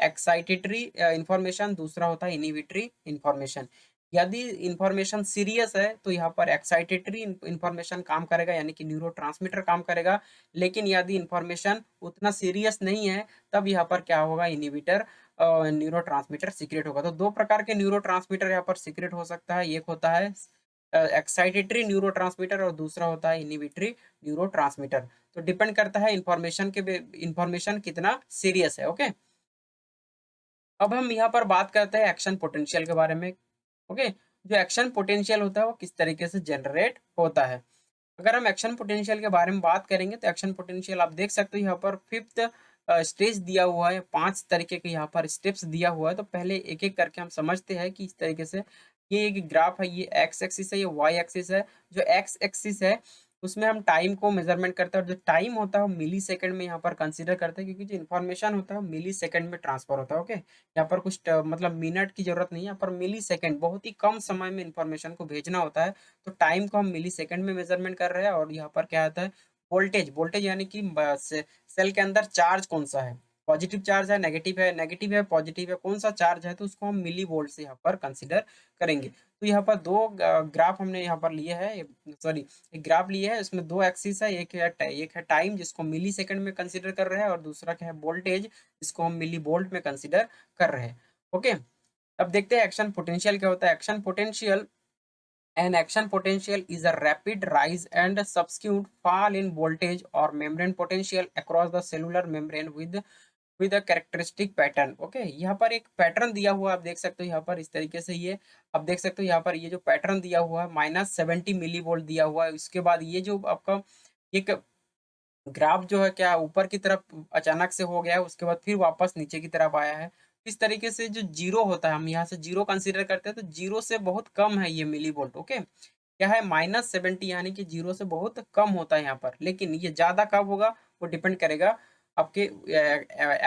[SPEAKER 1] एक्साइटेटरी इंफॉर्मेशन, दूसरा होता है इनिबिटरी इंफॉर्मेशन। यदि इंफॉर्मेशन सीरियस है तो यहाँ पर एक्साइटेटरी इंफॉर्मेशन काम करेगा, यानी कि न्यूरोट्रांसमीटर काम करेगा। लेकिन यदि इंफॉर्मेशन उतना सीरियस नहीं है तब यहाँ पर क्या होगा, इनिबिटर न्यूरोट्रांसमीटर सीक्रेट होगा। तो दो प्रकार के न्यूरोट्रांसमीटर यहाँ पर सीक्रेट हो सकता है, एक होता है एक्साइटेटरी न्यूरोट्रांसमीटर और दूसरा होता है इनिबिटरी न्यूरोट्रांसमीटर। तो डिपेंड करता है इंफॉर्मेशन कितना सीरियस है। ओके, अब हम यहाँ पर बात करते हैं एक्शन पोटेंशियल के बारे में। ओके, जो एक्शन पोटेंशियल होता है वो किस तरीके से जनरेट होता है। अगर हम एक्शन पोटेंशियल के बारे में बात करेंगे तो एक्शन पोटेंशियल आप देख सकते हो यहाँ पर फिफ्थ स्टेज दिया हुआ है, 5 तरीके के यहाँ पर स्टेप्स दिया हुआ है। तो पहले एक एक करके हम समझते हैं कि इस तरीके से ये एक ग्राफ है, ये एक्स एक्सिस है, ये वाई एक्सिस है। जो एक्स एक्सिस है उसमें हम टाइम को मेजरमेंट करते हैं, और जो टाइम होता है वो मिली सेकेंड में यहाँ पर कंसिडर करते हैं, क्योंकि जो इन्फॉर्मेशन होता है वो मिली सेकेंड में ट्रांसफर होता है। ओके, यहाँ पर कुछ मतलब मिनट की जरूरत नहीं है, यहाँ पर मिली सेकेंड, बहुत ही कम समय में इन्फॉर्मेशन को भेजना होता है। तो टाइम को हम मिली सेकेंड में मेजरमेंट कर रहे हैं। और यहाँ पर क्या आता है, वोल्टेज, वोल्टेज यानी कि सेल के अंदर चार्ज कौन सा है, पॉजिटिव चार्ज है, नेगेटिव है, पॉजिटिव है, कौन सा चार्ज है, तो उसको हम मिली वोल्ट से यहाँ पर कंसिडर करेंगे। तो यहाँ पर दो ग्राफ हमने यहाँ पर लिए है, सॉरी, एक ग्राफ लिए है, इसमें दो एक्सिस है, एक है टाइम जिसको मिली सेकेंड में कंसिडर कर रहे हैं, और दूसरा क्या है, वोल्टेज, जिसको हम मिली वोल्ट में कंसिडर कर रहे हैं। ओके, अब देखते हैं एक्शन पोटेंशियल क्या होता है। Action potential, an action potential is a rapid rise and subsequent fall in voltage or membrane potential across the cellular membrane with a characteristic pattern। Okay, यहाँ पर एक पैटर्न दिया हुआ है, आप देख सकते हो यहाँ पर इस तरीके से, ये आप देख सकते हो यहाँ पर ये जो पैटर्न दिया हुआ है, -70 मिली वोल्ट दिया हुआ है। उसके बाद ये जो आपका एक ग्राफ जो है क्या ऊपर की तरफ अचानक से हो गया है, उसके बाद फिर वापस नीचे की तरफ आया है। इस तरीके से जो जीरो होता है, हम यहाँ से जीरो कंसीडर करते हैं, तो जीरो से बहुत कम है ये मिली वोल्ट। ओके, क्या है, -70, यानी कि जीरो से बहुत कम होता है यहाँ पर। लेकिन ये ज्यादा कब होगा वो डिपेंड करेगा आपके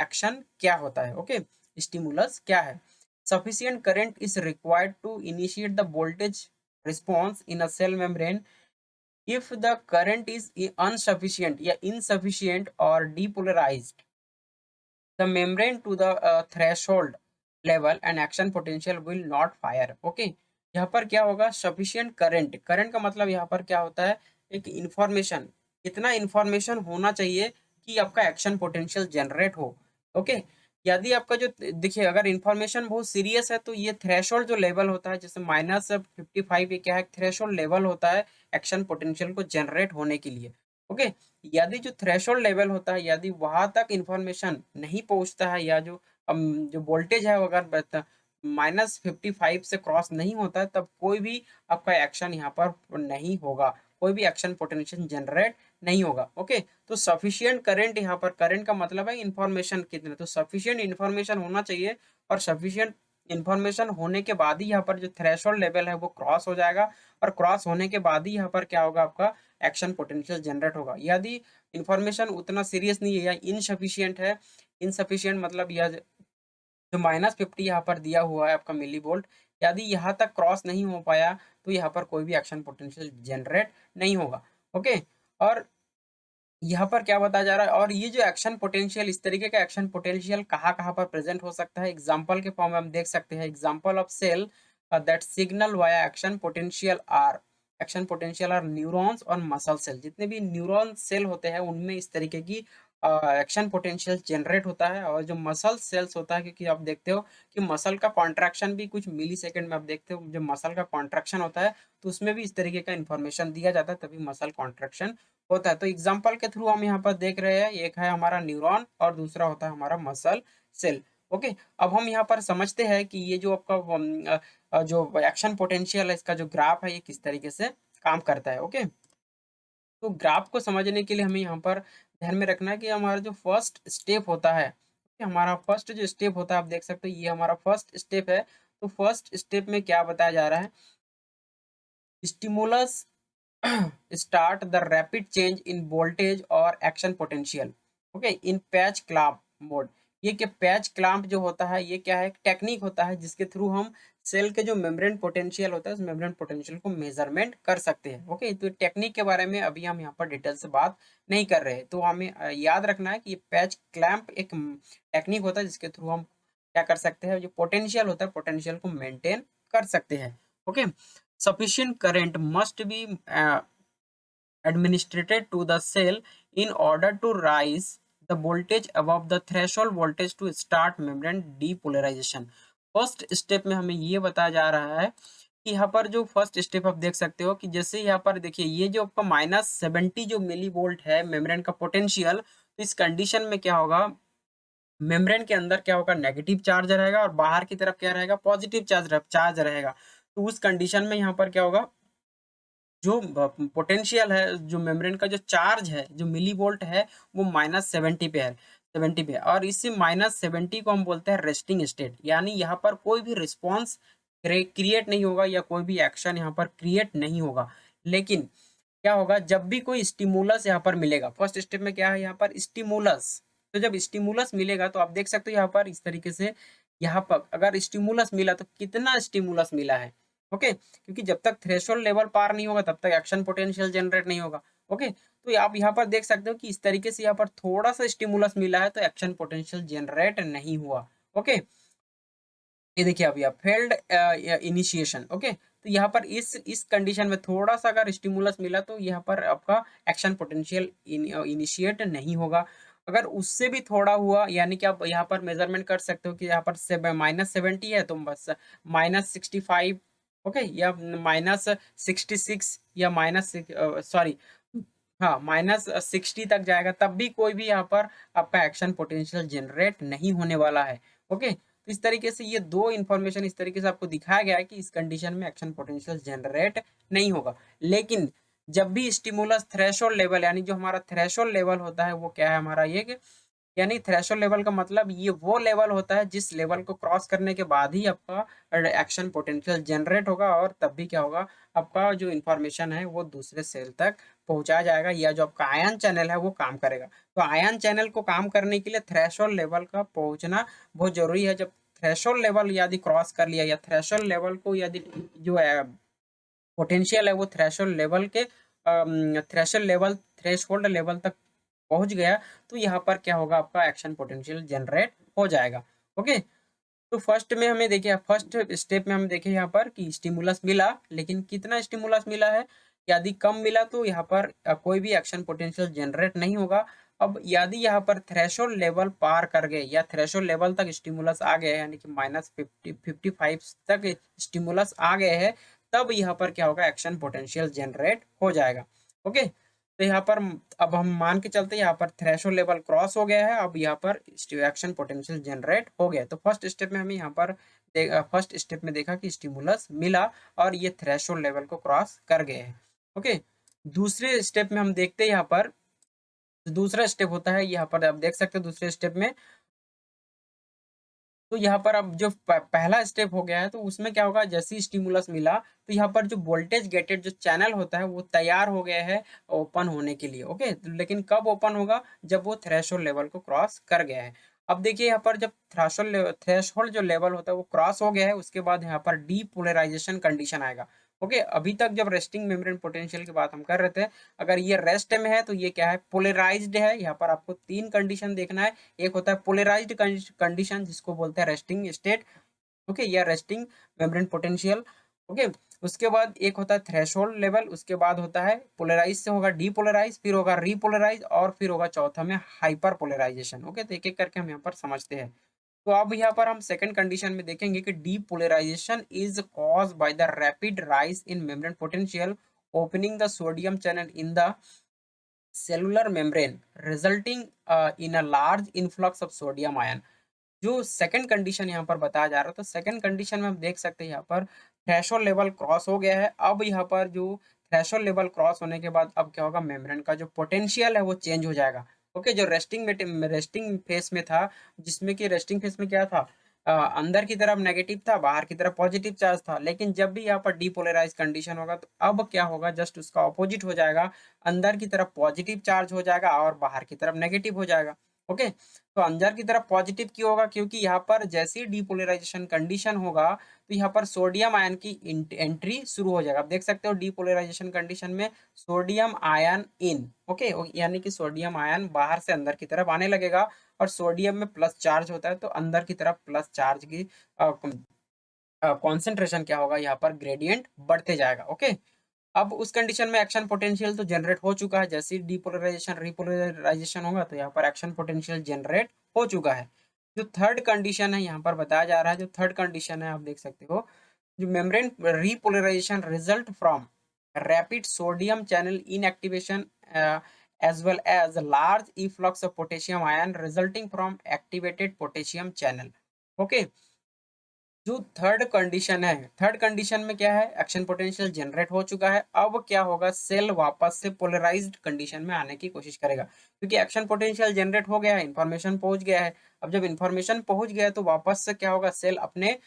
[SPEAKER 1] एक्शन क्या होता है। ओके, स्टिमुलस क्या है। Sufficient current is required to initiate the voltage response in a cell membrane. If the current is insufficient या insufficient or depolarized the membrane to the threshold level and action potential will not fire। Okay, यहाँ पर क्या होगा, sufficient current, current का मतलब यहाँ पर क्या होता है, एक इंफॉर्मेशन, कितना इंफॉर्मेशन होना चाहिए कि आपका एक्शन पोटेंशियल जनरेट हो। ओके, यदि आपका जो, देखिए, अगर इंफॉर्मेशन बहुत सीरियस है तो ये थ्रेशोल्ड जो लेवल होता है, जैसे -55, ये क्या है, थ्रेशोल्ड लेवल होता है एक्शन पोटेंशियल को जनरेट होने के लिए। ओके, यदि जो थ्रेशोल्ड लेवल होता है, यदि वहां तक इंफॉर्मेशन नहीं पहुंचता है, या जो वोल्टेज है वो अगर -55 से क्रॉस नहीं होता है, तब कोई भी आपका एक्शन यहाँ पर नहीं होगा, कोई भी एक्शन पोटेंशियल जनरेट नहीं होगा। ओके, तो सफिशियंट करंट, यहाँ पर करंट का मतलब है इंफॉर्मेशन कितने, तो सफिशियंट इंफॉर्मेशन होना चाहिए, और सफिशियंट इंफॉर्मेशन होने के बाद ही यहाँ पर जो थ्रेशोल्ड लेवल है वो क्रॉस हो जाएगा, और क्रॉस होने के बाद ही यहाँ पर क्या होगा, आपका एक्शन पोटेंशियल जनरेट होगा। यदि इंफॉर्मेशन उतना सीरियस नहीं है या इनसफिशियंट है, इनसफिशियंट मतलब यह जो -50 यहाँ पर दिया हुआ है आपका मिली वोल्ट, यदि यहाँ तक क्रॉस नहीं हो पाया तो यहाँ पर कोई भी एक्शन पोटेंशियल जनरेट नहीं होगा। ओके, और यहाँ पर क्या बताया जा रहा है, और ये जो एक्शन पोटेंशियल, इस तरीके का एक्शन पोटेंशियल कहाँ कहाँ पर प्रेजेंट हो सकता है, एग्जाम्पल के फॉर्म में हम देख सकते हैं। Example of cell that signal via action potential are neurons और मसल सेल। जितने भी न्यूरॉन सेल होते हैं उनमें इस तरीके की एक्शन पोटेंशियल जनरेट होता है, और जो मसल सेल्स होता है, क्योंकि आप देखते हो कि मसल का कॉन्ट्रैक्शन भी कुछ मिली सेकेंड में आप देखते हो, जब मसल का कॉन्ट्रैक्शन होता है तो उसमें भी इस तरीके का इन्फॉर्मेशन दिया जाता है, तभी मसल कॉन्ट्रैक्शन होता है। तो एग्जाम्पल के थ्रू हम यहाँ पर देख रहे हैं, एक है हमारा न्यूरॉन और दूसरा होता है हमारा मसल सेल। ओके, अब हम यहाँ पर समझते हैं कि ये जो आपका जो एक्शन पोटेंशियल है, इसका जो ग्राफ है ये किस तरीके से काम करता है। ओके, तो ग्राफ को समझने के लिए हमें यहाँ पर ध्यान में रखना है कि हमारा जो फर्स्ट स्टेप होता है, कि हमारा फर्स्ट जो स्टेप होता है, आप देख सकते हो ये हमारा फर्स्ट स्टेप है। तो फर्स्ट स्टेप में क्या बताया जा रहा है, stimulus start the rapid change in voltage or action potential, okay, in patch clamp mode। ये कि पैच क्लैंप जो होता है ये क्या है, एक टेक्निक होता है जिसके थ्रू हम सेल के जो मेम्ब्रेन पोटेंशियल होता है उस मेम्ब्रेन पोटेंशियल को मेजरमेंट कर सकते हैं। ओके, तो टेक्निक के बारे में अभी हम यहाँ पर डिटेल से बात नहीं कर रहे हैं, तो हमें याद रखना है कि ये पैच क्लैंप एक टेक्निक होता है जिसके थ्रू हम क्या कर सकते हैं, जो पोटेंशियल होता है पोटेंशियल को मेंटेन कर सकते हैं। Okay, sufficient current must be administered to the cell in order to rise the voltage above the threshold voltage to start membrane depolarization। First step में हमें ये बताया जा रहा है कि यहाँ पर जो फर्स्ट स्टेप आप देख सकते हो कि जैसे यहाँ पर देखिए ये जो आपका -70 जो मिली वोल्ट है मेम्ब्रेन का पोटेंशियल, तो इस कंडीशन में क्या होगा, मेम्ब्रेन के अंदर क्या होगा, नेगेटिव चार्ज रहेगा और बाहर की तरफ क्या रहेगा, पॉजिटिव चार्ज रहेगा। तो उस कंडीशन में यहाँ पर क्या होगा, जो पोटेंशियल है, जो मेम्ब्रेन का जो चार्ज है, जो मिली वोल्ट है, वो -70 पे है, 70 पे, और इसी -70 को हम बोलते हैं रेस्टिंग स्टेट, यानी यहाँ पर कोई भी रिस्पॉन्स क्रिएट नहीं होगा या कोई भी एक्शन यहाँ पर क्रिएट नहीं होगा। लेकिन क्या होगा, जब भी कोई स्टिमुलस यहाँ पर मिलेगा, फर्स्ट स्टेप में क्या है यहाँ पर स्टिमुलस, तो जब स्टिमुलस मिलेगा तो आप देख सकते हो यहाँ पर इस तरीके से, यहाँ पर अगर स्टिमुलस मिला तो कितना स्टिमुलस मिला है। ओके, क्योंकि जब तक थ्रेशोल्ड लेवल पार नहीं होगा तब तक एक्शन पोटेंशियल जनरेट नहीं होगा। ओके, तो आप यहाँ पर देख सकते हो कि इस तरीके से यहाँ पर थोड़ा सा स्टिमुलस मिला है तो एक्शन पोटेंशियल जनरेट नहीं हुआ। ओके, ये देखिए अभी आप फेल्ड इनिशिएशन। ओके, तो यहाँ पर इस कंडीशन में थोड़ा सा अगर स्टिमुलस मिला तो यहाँ पर आपका एक्शन पोटेंशियल इनिशिएट नहीं होगा। अगर उससे भी थोड़ा हुआ, यानी कि आप यहाँ पर मेजरमेंट कर सकते हो कि यहाँ पर से -70 है तो बस -65, ओके, या -66 या सॉरी, हाँ -60 तक जाएगा, तब भी कोई भी यहाँ पर आपका एक्शन पोटेंशियल जनरेट नहीं होने वाला है। ओके, तो इस तरीके से ये दो इन्फॉर्मेशन इस तरीके से आपको दिखाया गया है कि इस कंडीशन में एक्शन पोटेंशियल जनरेट नहीं होगा। लेकिन जब भी स्टिमुलस थ्रेशोल्ड लेवल, यानी जो हमारा थ्रेशोल्ड लेवल होता है वो क्या है हमारा, ये कि यानी थ्रेशोल्ड लेवल का मतलब ये वो लेवल होता है जिस लेवल को क्रॉस करने के बाद ही आपका एक्शन पोटेंशियल जनरेट होगा, और तब भी क्या होगा, आपका जो इन्फॉर्मेशन है वो दूसरे सेल तक पहुंचाया जाएगा, या जो आपका आयन चैनल है वो काम करेगा। तो आयन चैनल को काम करने के लिए थ्रेशोल्ड लेवल का पहुंचना बहुत जरूरी है। जब थ्रेशोल्ड लेवल यदि क्रॉस कर लिया, या थ्रेशोल्ड लेवल को यदि जो पोटेंशियल है वो थ्रेशोल्ड लेवल के थ्रेशोल्ड लेवल थ्रेशोल्ड लेवल तक पहुंच गया, तो यहाँ पर क्या होगा, आपका एक्शन पोटेंशियल जनरेट हो जाएगा। ओके, तो फर्स्ट में हमें देखिए, फर्स्ट स्टेप में हम देखें यहाँ पर कि स्टिमुलस मिला, लेकिन कितना स्टिमुलस मिला है, यदि कम मिला तो यहाँ पर कोई भी एक्शन पोटेंशियल जनरेट नहीं होगा। अब यदि यहाँ पर थ्रेशोल्ड लेवल पार कर गए या थ्रेशोल्ड लेवल तक स्टिमुलस आ गए, यानी कि -55 तक स्टिमुलस आ गए हैं, तब यहाँ पर क्या होगा, एक्शन पोटेंशियल जनरेट हो जाएगा। ओके, तो यहाँ पर अब हम मान के चलते हैं यहाँ पर थ्रेशोल्ड लेवल क्रॉस हो गया है, अब यहाँ पर एक्शन पोटेंशियल जनरेट हो गया। तो फर्स्ट स्टेप में हमें यहाँ पर फर्स्ट स्टेप में देखा कि स्टिमुलस मिला और ये थ्रेशोल्ड लेवल को क्रॉस कर गए हैं। ओके, दूसरे स्टेप में हम देखते हैं यहाँ पर, दूसरा स्टेप होता है यहाँ पर आप देख सकते हो दूसरे स्टेप में, तो यहाँ पर अब जो पहला स्टेप हो गया है तो उसमें क्या होगा, जैसे ही स्टिमुलस मिला तो यहाँ पर जो वोल्टेज गेटेड जो चैनल होता है वो तैयार हो गया है ओपन होने के लिए। ओके, लेकिन कब ओपन होगा, जब वो थ्रेशोल्ड लेवल को क्रॉस कर गया है। अब देखिए यहाँ पर जब थ्रेशोल्ड जो लेवल होता है वो क्रॉस हो गया है, उसके बाद यहाँ पर डीपोलराइजेशन कंडीशन आएगा। ओके, अभी तक जब रेस्टिंग मेम्ब्रेन पोटेंशियल की बात हम कर रहे थे, अगर ये रेस्ट में है तो ये क्या है, पोलराइज्ड है। यहाँ पर आपको तीन कंडीशन देखना है, एक होता है पोलराइज्ड कंडीशन जिसको बोलते हैं रेस्टिंग स्टेट, ओके, या रेस्टिंग मेम्ब्रेन पोटेंशियल। ओके। उसके बाद एक होता है थ्रेशोल्ड लेवल, उसके बाद होता है पोलराइज से होगा डीपोलराइज, फिर होगा रीपोलराइज और फिर होगा चौथा में हाइपर पोलराइजेशन। ओके, तो एक-एक करके हम यहाँ पर समझते हैं। तो अब यहाँ पर हम सेकंड कंडीशन में देखेंगे कि depolarisation is caused by the rapid rise in membrane potential opening the sodium channel in the cellular membrane resulting in a large influx of sodium ion. जो सेकंड कंडीशन यहाँ पर बताया जा रहा है, तो सेकंड कंडीशन में हम देख सकते हैं यहाँ पर थ्रेशोल्ड लेवल क्रॉस हो गया है। अब यहाँ पर जो थ्रेशोल्ड लेवल क्रॉस होने के बाद अब क्या होगा, मेम्ब्रेन का जो पोटेंशियल है वो चेंज हो जाएगा। ओके, जो रेस्टिंग फेस में था, जिसमें कि रेस्टिंग फेस में क्या था, अंदर की तरफ नेगेटिव था, बाहर की तरफ पॉजिटिव चार्ज था। लेकिन जब भी यहाँ पर डीपोलराइज कंडीशन होगा तो अब क्या होगा, जस्ट उसका ऑपोजिट हो जाएगा। अंदर की तरफ पॉजिटिव चार्ज हो जाएगा और बाहर की तरफ नेगेटिव हो जाएगा। ओके, तो अंदर की तरफ पॉजिटिव क्यों होगा, क्योंकि यहाँ पर जैसे ही डीपोलराइजेशन कंडीशन होगा तो यहाँ पर सोडियम आयन की एंट्री शुरू हो जाएगा। आप देख सकते हो डीपोलराइजेशन कंडीशन में सोडियम आयन इन, ओके, यानी कि सोडियम आयन बाहर से अंदर की तरफ आने लगेगा और सोडियम में प्लस चार्ज होता है तो अंदर की तरफ प्लस चार्ज की कॉन्सेंट्रेशन क्या होगा, यहाँ पर ग्रेडियंट बढ़ते जाएगा। ओके, अब उस कंडीशन में एक्शन पोटेंशियल तो जनरेट हो चुका है। जैसे ही डीपोलराइजेशन रिपोलराइजेशन होगा तो यहाँ पर एक्शन पोटेंशियल जनरेट हो चुका है। जो थर्ड कंडीशन है यहाँ पर बताया जा रहा है, जो थर्ड कंडीशन है आप देख सकते हो, जो membrane repolarisation result from rapid sodium channel inactivation as well as large efflux of potassium ion resulting from activated potassium channel। Okay, जो थर्ड कंडीशन है, थर्ड कंडीशन में क्या है, एक्शन पोटेंशियल जनरेट हो चुका है। अब क्या होगा, सेल वापस से पोलराइज्ड कंडीशन में आने की कोशिश करेगा, क्योंकि एक्शन पोटेंशियल जनरेट हो गया है, इंफॉर्मेशन पहुंच गया है। अब जब इंफॉर्मेशन पहुंच गया है तो वापस से क्या होगा, सेल अपने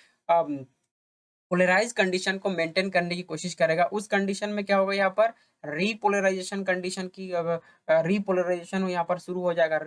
[SPEAKER 1] पोलराइज कंडीशन को मेंटेन करने की कोशिश करेगा। उस कंडीशन में क्या होगा, यहाँ पर रीपोलराइजेशन कंडीशन की रीपोलराइजेशन यहाँ पर शुरू हो जाएगा।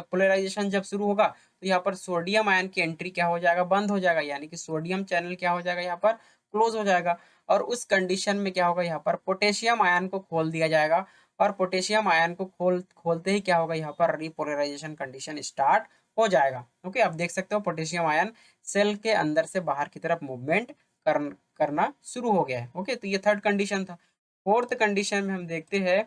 [SPEAKER 1] पोलराइजेशन जब शुरू होगा तो यहाँ पर सोडियम आयन की एंट्री क्या हो जाएगा, बंद हो जाएगा, यानी कि सोडियम चैनल क्या हो जाएगा, यहाँ पर क्लोज हो जाएगा। और उस कंडीशन में क्या होगा, यहाँ पर पोटेशियम आयन को खोल दिया जाएगा। और पोटेशियम आयन को खोलते ही क्या होगा, यहाँ पर रीपोलराइजेशन कंडीशन स्टार्ट हो जाएगा। ओके, आप देख सकते हो पोटेशियम आयन सेल के अंदर से बाहर की तरफ मूवमेंट करना शुरू हो गया है। ओके, तो ये थर्ड कंडीशन था। फोर्थ कंडीशन में हम देखते हैं,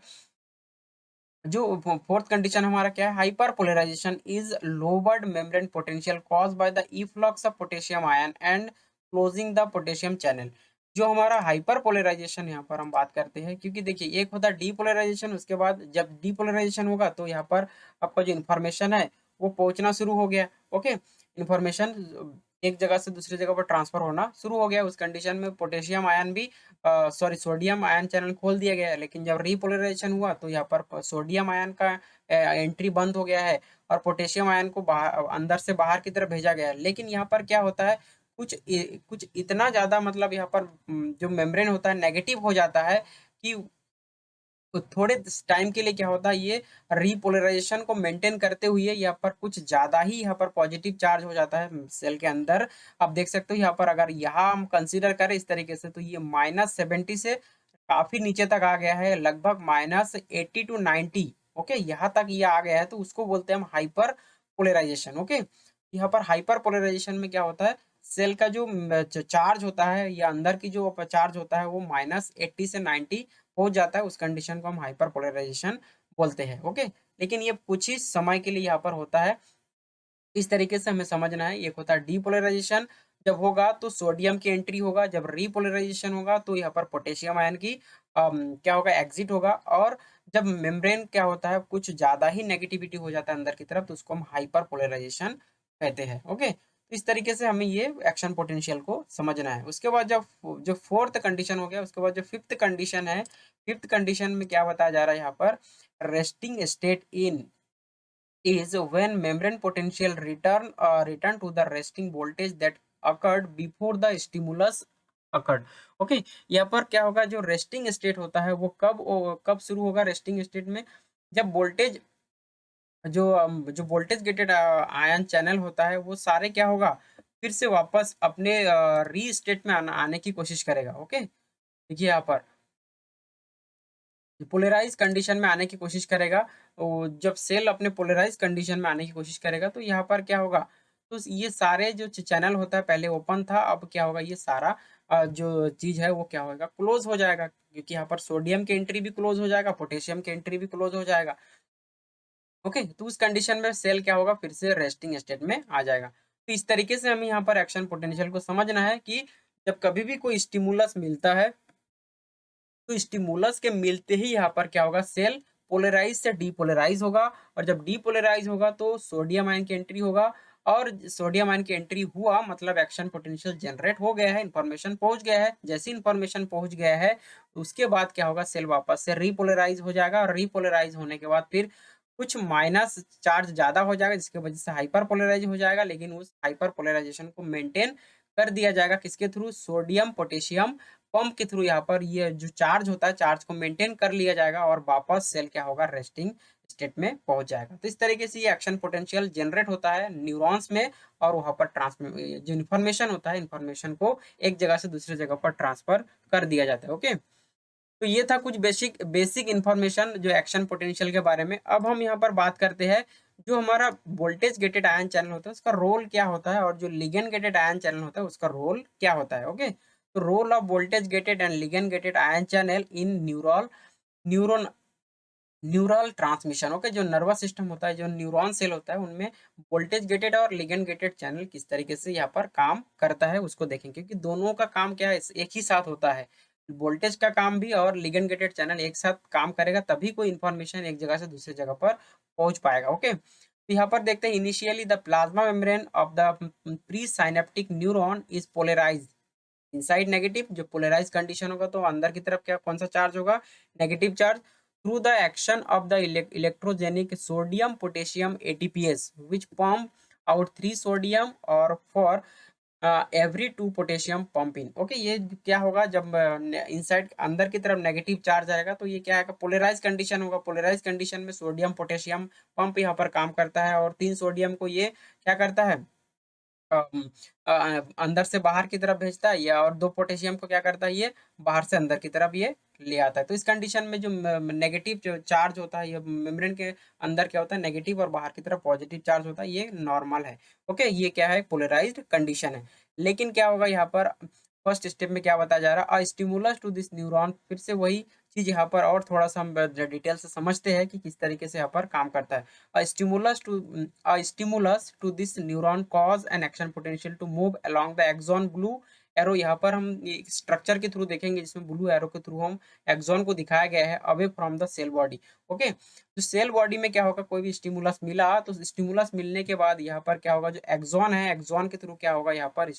[SPEAKER 1] जो फोर्थ कंडीशन हमारा क्या है, hyper polarisation is lowered membrane potential cause by the efflux of potassium ion and closing the potassium channel. जो हमारा हाइपर पोलराइजेशन यहाँ पर हम बात करते हैं, क्योंकि देखिए एक होता है डीपोलराइजेशन, उसके बाद जब डीपोलराइजेशन होगा तो यहाँ पर आपका जो इन्फॉर्मेशन है वो पहुंचना शुरू हो गया। ओके, इन्फॉर्मेशन एक जगह से दूसरी जगह पर ट्रांसफर होना शुरू हो गया। उस कंडीशन में पोटेशियम आयन भी सॉरी सोडियम आयन चैनल खोल दिया गया है। लेकिन जब रीपोलराइजेशन हुआ तो यहाँ पर सोडियम आयन का एंट्री बंद हो गया है और पोटेशियम आयन को बाहर अंदर से बाहर की तरफ भेजा गया है। लेकिन यहाँ पर क्या होता है, कुछ इतना ज़्यादा, मतलब यहाँ पर जो मेम्ब्रेन होता है नेगेटिव हो जाता है कि तो थोड़े टाइम के लिए क्या होता है, ये रीपोलराइजेशन को मेंटेन करते हुए यहाँ पर कुछ ज़्यादा ही यहाँ पर पॉजिटिव चार्ज हो जाता है सेल के अंदर। आप देख सकते हो यहाँ पर, अगर यहाँ हम कंसीडर करें इस तरीके से, तो ये -70 से काफ़ी नीचे तक आ गया है, लगभग -80 टू 90। ओके, यहाँ तक ये आ गया है, तो उसको बोलते हैं हम हाइपर पोलराइजेशन। ओके, यहाँ पर हाइपर पोलराइजेशन में क्या होता है, सेल का जो चार्ज होता है या अंदर की जो चार्ज होता है वो -80 से 90 हो जाता है। उस कंडीशन को हम हाइपर पोलराइजेशन बोलते हैं। ओके, लेकिन ये कुछ ही समय के लिए यहाँ पर होता है। इस तरीके से हमें समझना है। एक होता है डीपोलराइजेशन, जब होगा तो सोडियम की एंट्री होगा, जब रीपोलराइजेशन होगा तो यहाँ पर पोटेशियम आयन की क्या होगा, एग्जिट होगा। और जब मेम्ब्रेन क्या होता है, कुछ ज़्यादा ही नेगेटिविटी हो जाता है अंदर की तरफ, तो उसको हम हाइपर पोलराइजेशन कहते हैं। ओके, तो इस तरीके से हमें ये एक्शन पोटेंशियल को समझना है। उसके बाद जब जो फोर्थ कंडीशन हो गया, उसके बाद जो फिफ्थ कंडीशन है, फिफ्थ कंडीशन में क्या बताया जा रहा है यहाँ पर, resting state in is when membrane potential return to the resting voltage that occurred before the stimulus occurred। Okay, यहाँ पर क्या होगा, जो रेस्टिंग स्टेट होता है वो कब शुरू होगा, रेस्टिंग स्टेट में जब वोल्टेज जो वोल्टेज गेटेड आयन चैनल होता है वो सारे क्या होगा, फिर से वापस अपने री स्टेट में आने की कोशिश करेगा। ओके, देखिए यहाँ पर पोलराइज कंडीशन में आने की कोशिश करेगा। जब सेल अपने पोलराइज कंडीशन में आने की कोशिश करेगा तो यहाँ पर क्या होगा, तो ये सारे जो चैनल होता है पहले ओपन था, अब क्या होगा ये सारा जो चीज़ है वो क्या होगा क्लोज़ हो जाएगा, क्योंकि यहाँ पर सोडियम की एंट्री भी क्लोज़ हो जाएगा, पोटेशियम की एंट्री भी क्लोज़ हो जाएगा। ओके, तो उस कंडीशन में सेल क्या होगा फिर से रेस्टिंग स्टेट में आ जाएगा। तो इस तरीके से हमें यहाँ पर एक्शन पोटेंशियल को समझना है कि जब कभी भी कोई स्टिमुलस मिलता है, तो स्टिमुलस के मिलते ही यहाँ पर क्या होगा सेल पोलराइज से डीपोलराइज होगा, और जब डीपोलराइज होगा तो सोडियम आयन की एंट्री होगा, और सोडियम आयन की एंट्री हुआ मतलब एक्शन पोटेंशियल जनरेट हो गया है, इंफॉर्मेशन पहुंच गया है। जैसे इंफॉर्मेशन पहुंच गया है तो उसके बाद क्या होगा सेल वापस से रीपोलराइज हो जाएगा, और रीपोलराइज होने के बाद फिर कुछ माइनस चार्ज ज्यादा हो जाएगा जिसकी वजह से हाइपर पोलराइज हो जाएगा, लेकिन उस हाइपर पोलराइजेशन को मेंटेन कर दिया जाएगा किसके थ्रू, सोडियम पोटेशियम पंप के थ्रू। यहाँ पर ये जो चार्ज होता है चार्ज को मेंटेन कर लिया जाएगा, और वापस सेल क्या होगा रेस्टिंग स्टेट में पहुंच जाएगा। तो इस तरीके से ये एक्शन पोटेंशियल जनरेट होता है न्यूरॉन्स में, और वहां पर ट्रांसमिट जो इन्फॉर्मेशन होता है इन्फॉर्मेशन को एक जगह से दूसरी जगह पर ट्रांसफर कर दिया जाता है। ओके, तो ये था कुछ बेसिक बेसिक इन्फॉर्मेशन जो एक्शन पोटेंशियल के बारे में। अब हम यहाँ पर बात करते हैं जो हमारा वोल्टेज गेटेड आयन चैनल होता है उसका रोल क्या होता है, और जो लिगेंड गेटेड आयन चैनल होता है उसका रोल क्या होता है। ओके, तो role of voltage gated and ligand gated ion channel in neuron neural transmission. Okay, जो नर्वस सिस्टम होता है जो न्यूरॉन सेल होता है उनमें वोल्टेज गेटेड और लिगेंड गेटेड चैनल किस तरीके से यहाँ पर काम करता है उसको देखेंगे, क्योंकि दोनों का काम क्या है एक ही साथ होता है। वोल्टेज का काम भी और लिगेंड गेटेड चैनल एक साथ काम करेगा तभी कोई इन्फॉर्मेशन एक जगह से दूसरी जगह पर पहुंच पाएगा। ओके, तो यहाँ पर देखते हैं initially the plasma membrane of the pre synaptic neuron is polarised inside negative. जो पोलराइज कंडीशन होगा तो अंदर की तरफ क्या कौन सा चार्ज होगा, negative charge, through the action of the electrogenic sodium potassium ATPase which pump out 3 sodium और for every 2 potassium pump in. Okay, ये क्या होगा जब इनसाइड अंदर की तरफ नेगेटिव चार्ज आएगा तो ये क्या आएगा पोलराइज कंडीशन होगा। पोलराइज कंडीशन में सोडियम पोटेशियम पंप यहाँ पर काम करता है, और 3 सोडियम को ये क्या करता है अम, अंदर से बाहर की तरफ भेजता है, या और 2 पोटेशियम को क्या करता है ये बाहर से अंदर की तरफ ये ले आता है। तो इस कंडीशन में जो नेगेटिव जो चार्ज होता है ये मेम्ब्रेन के अंदर क्या होता है नेगेटिव, और बाहर की तरफ पॉजिटिव चार्ज होता है, ये नॉर्मल है। ओके, ये क्या है पोलराइज्ड कंडीशन है। लेकिन क्या होगा यहाँ पर फर्स्ट स्टेप में क्या बताया जा रहा है, स्टिमुलस टू दिस न्यूरॉन, फिर से वही चीज यहाँ पर और थोड़ा सा हम डिटेल से समझते हैं कि किस तरीके से यहाँ पर काम करता है। A stimulus to this neuron cause an action potential to move along the axon blue arrow. यहाँ पर हम स्ट्रक्चर के थ्रू देखेंगे जिसमें ब्लू एरो के थ्रू हम एक्सॉन को दिखाया गया है away from the cell body. Okay, तो सेल बॉडी में क्या होगा कोई भी स्टिमुलस मिला तो स्टिमुलस मिलने के बाद यहाँ पर क्या होगा जो एक्सॉन है एक्सॉन के थ्रू क्या होगा यहाँ पर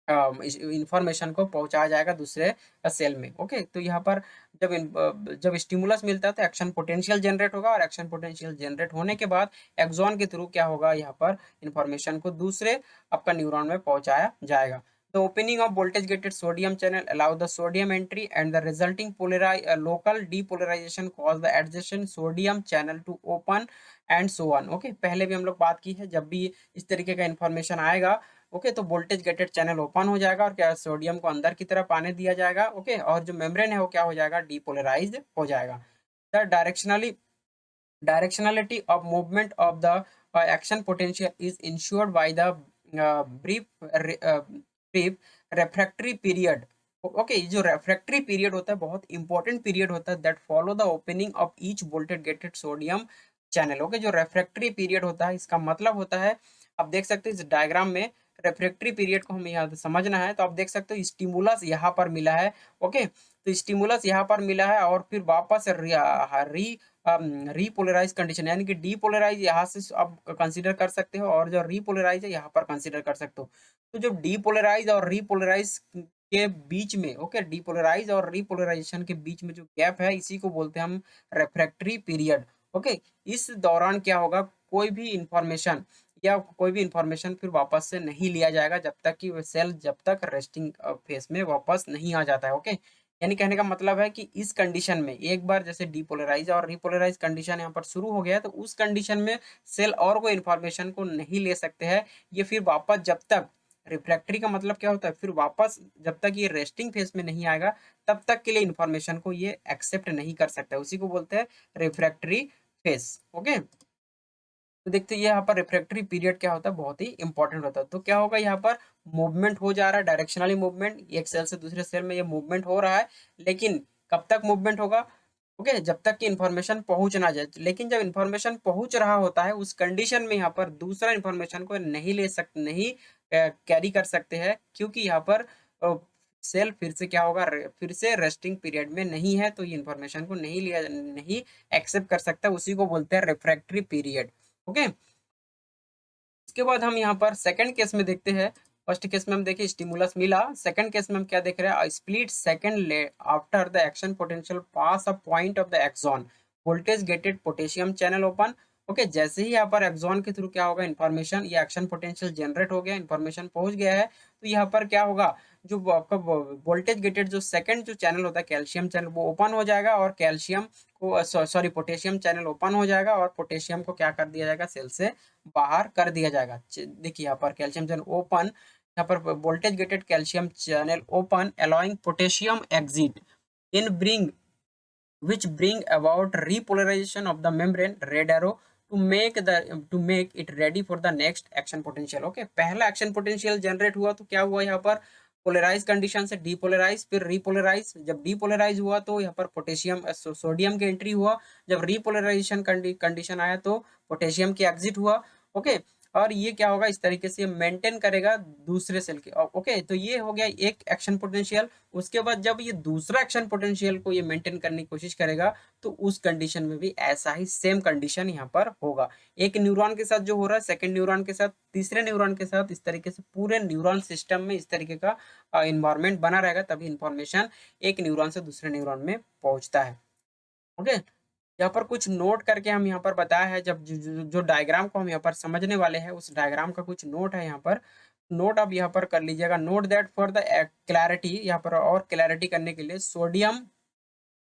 [SPEAKER 1] इंफॉर्मेशन को पहुंचाया जाएगा दूसरे सेल में। ओके, तो यहाँ पर जब स्टिमुलस मिलता है तो एक्शन पोटेंशियल जनरेट होगा, और एक्शन पोटेंशियल जनरेट होने के बाद एक्सॉन के थ्रू क्या होगा यहाँ पर इंफॉर्मेशन को दूसरे आपका न्यूरॉन में पहुंचाया जाएगा। The opening of voltage gated sodium channel allow the sodium entry and the resulting local depolarization cause the adjacent sodium channel to open and so on. Okay, पहले भी हम लोग बात की है जब भी इस तरीके का इंफॉर्मेशन आएगा ओके तो वोल्टेज गेटेड चैनल ओपन हो जाएगा, और क्या सोडियम को अंदर की तरफ आने दिया जाएगा। ओके, और जो मेम्ब्रेन है वो क्या हो जाएगा डीपोलराइज्ड हो जाएगा। The directionality of movement of the action potential is ensured by the brief refractory period। Okay, जो रेफ्रेक्टरी पीरियड होता है बहुत इंपॉर्टेंट पीरियड होता है that follow the opening of each voltage gated sodium channel. Okay, जो रेफ्रेक्टरी पीरियड होता है इसका मतलब होता है आप देख सकते हैं इस डायग्राम में रेफ्रेक्टरी पीरियड को हमें यहाँ समझना है तो आप देख सकते हो स्टिमुलस यहाँ पर मिला है। ओके, तो स्टिमुलस यहाँ पर मिला है और फिर वापस रीपोलराइज कंडीशन यानी कि डीपोलराइज यहाँ से आप कंसीडर कर सकते हो, और जो रीपोलराइज है यहाँ पर कंसीडर कर सकते हो। तो जो डीपोलराइज और रीपोलराइज के बीच में ओके डीपोलराइज और रीपोलराइजेशन के बीच में जो गैप है इसी को बोलते हैं हम रेफ्रेक्टरी पीरियड। ओके, इस दौरान क्या होगा कोई भी इंफॉर्मेशन या कोई भी इंफॉर्मेशन फिर वापस से नहीं लिया जाएगा जब तक कि वो सेल जब तक रेस्टिंग फेस में वापस नहीं आ जाता है। ओके, यानी कहने का मतलब है कि इस कंडीशन में एक बार जैसे डीपोलराइज और रिपोलराइज कंडीशन यहाँ पर शुरू हो गया तो उस कंडीशन में सेल और कोई इन्फॉर्मेशन को नहीं ले सकते हैं। ये फिर वापस जब तक रिफ्रैक्टरी का मतलब क्या होता है फिर वापस जब तक ये रेस्टिंग फेज में नहीं आएगा तब तक के लिए इन्फॉर्मेशन को ये एक्सेप्ट नहीं कर सकता, उसी को बोलते हैं रिफ्रैक्टरी फेज। ओके, तो देखते हैं यहाँ पर रिफ्रैक्टरी पीरियड क्या होता है, बहुत ही इंपॉर्टेंट होता है। तो क्या होगा यहाँ पर, मूवमेंट हो जा रहा है, डायरेक्शनली मूवमेंट, एक सेल से दूसरे सेल में ये मूवमेंट हो रहा है, लेकिन कब तक मूवमेंट होगा, ओके, जब तक कि इन्फॉर्मेशन पहुंच ना जाए। लेकिन जब इन्फॉर्मेशन पहुंच रहा होता है उस कंडीशन में यहाँ पर दूसरा इन्फॉर्मेशन को नहीं कैरी कर सकते हैं, क्योंकि यहाँ पर सेल फिर से क्या होगा, फिर से रेस्टिंग पीरियड में नहीं है, तो ये इन्फॉर्मेशन को नहीं एक्सेप्ट कर सकता, उसी को बोलते हैं रिफ्रैक्टरी पीरियड। ओके, इसके बाद हम यहाँ पर सेकंड केस में देखते हैं। फर्स्ट केस में हम देखिए स्टिमुलस मिला, सेकंड केस में हम क्या देख रहे हैं, split second after the action potential pass a point of the axon, voltage gated potassium channel open. Okay, जैसे ही यहाँ पर एक्सॉन के थ्रू क्या होगा, इन्फॉर्मेशन या एक्शन पोटेंशियल जनरेट हो गया, इन्फॉर्मेशन पहुंच गया है, तो यहाँ पर क्या होगा, जो आपका वोल्टेज गेटेड जो सेकंड जो चैनल होता है कैल्शियम चैनल, वो ओपन हो जाएगा, और कैल्शियम को सॉरी पोटेशियम चैनल ओपन हो जाएगा, और पोटेशियम को क्या कर दिया जाएगा, सेल से बाहर कर दिया जाएगा। देखिए यहाँ पर कैल्शियम चैनल ओपन, यहाँ पर voltage gated calcium channel open allowing potassium exit in bring which bring about repolarization of the membrane red arrow to make it ready for the next action potential। Okay, पहला एक्शन पोटेंशियल जनरेट हुआ तो क्या हुआ, यहाँ पर पोलराइज कंडीशन से डीपोलराइज, फिर रीपोलराइज, जब डीपोलराइज हुआ तो यहाँ पर पोटेशियम सोडियम की एंट्री हुआ, जब रीपोलराइजेशन कंडीशन आया तो पोटेशियम की एग्जिट हुआ। ओके, और ये क्या होगा, इस तरीके से मेंटेन करेगा दूसरे सेल के। ओके, तो ये हो गया एक एक्शन पोटेंशियल। उसके बाद जब ये दूसरा एक्शन पोटेंशियल को ये मेंटेन करने की कोशिश करेगा, तो उस कंडीशन में भी ऐसा ही सेम कंडीशन यहाँ पर होगा। एक न्यूरॉन के साथ जो हो रहा है, सेकंड न्यूरॉन के साथ, तीसरे न्यूरॉन के साथ, इस तरीके से पूरे न्यूरॉन सिस्टम में इस तरीके का इन्वायरमेंट बना रहेगा, तभी इंफॉर्मेशन एक न्यूरॉन से दूसरे न्यूरॉन में पहुंचता है। ओके, यहाँ पर कुछ नोट करके हम यहाँ पर बताया है, जब जो डायग्राम को हम यहाँ पर समझने वाले हैं, उस डायग्राम का कुछ नोट है यहाँ पर, नोट आप यहाँ पर कर लीजिएगा। Note that for the clarity, यहाँ पर और क्लैरिटी करने के लिए, sodium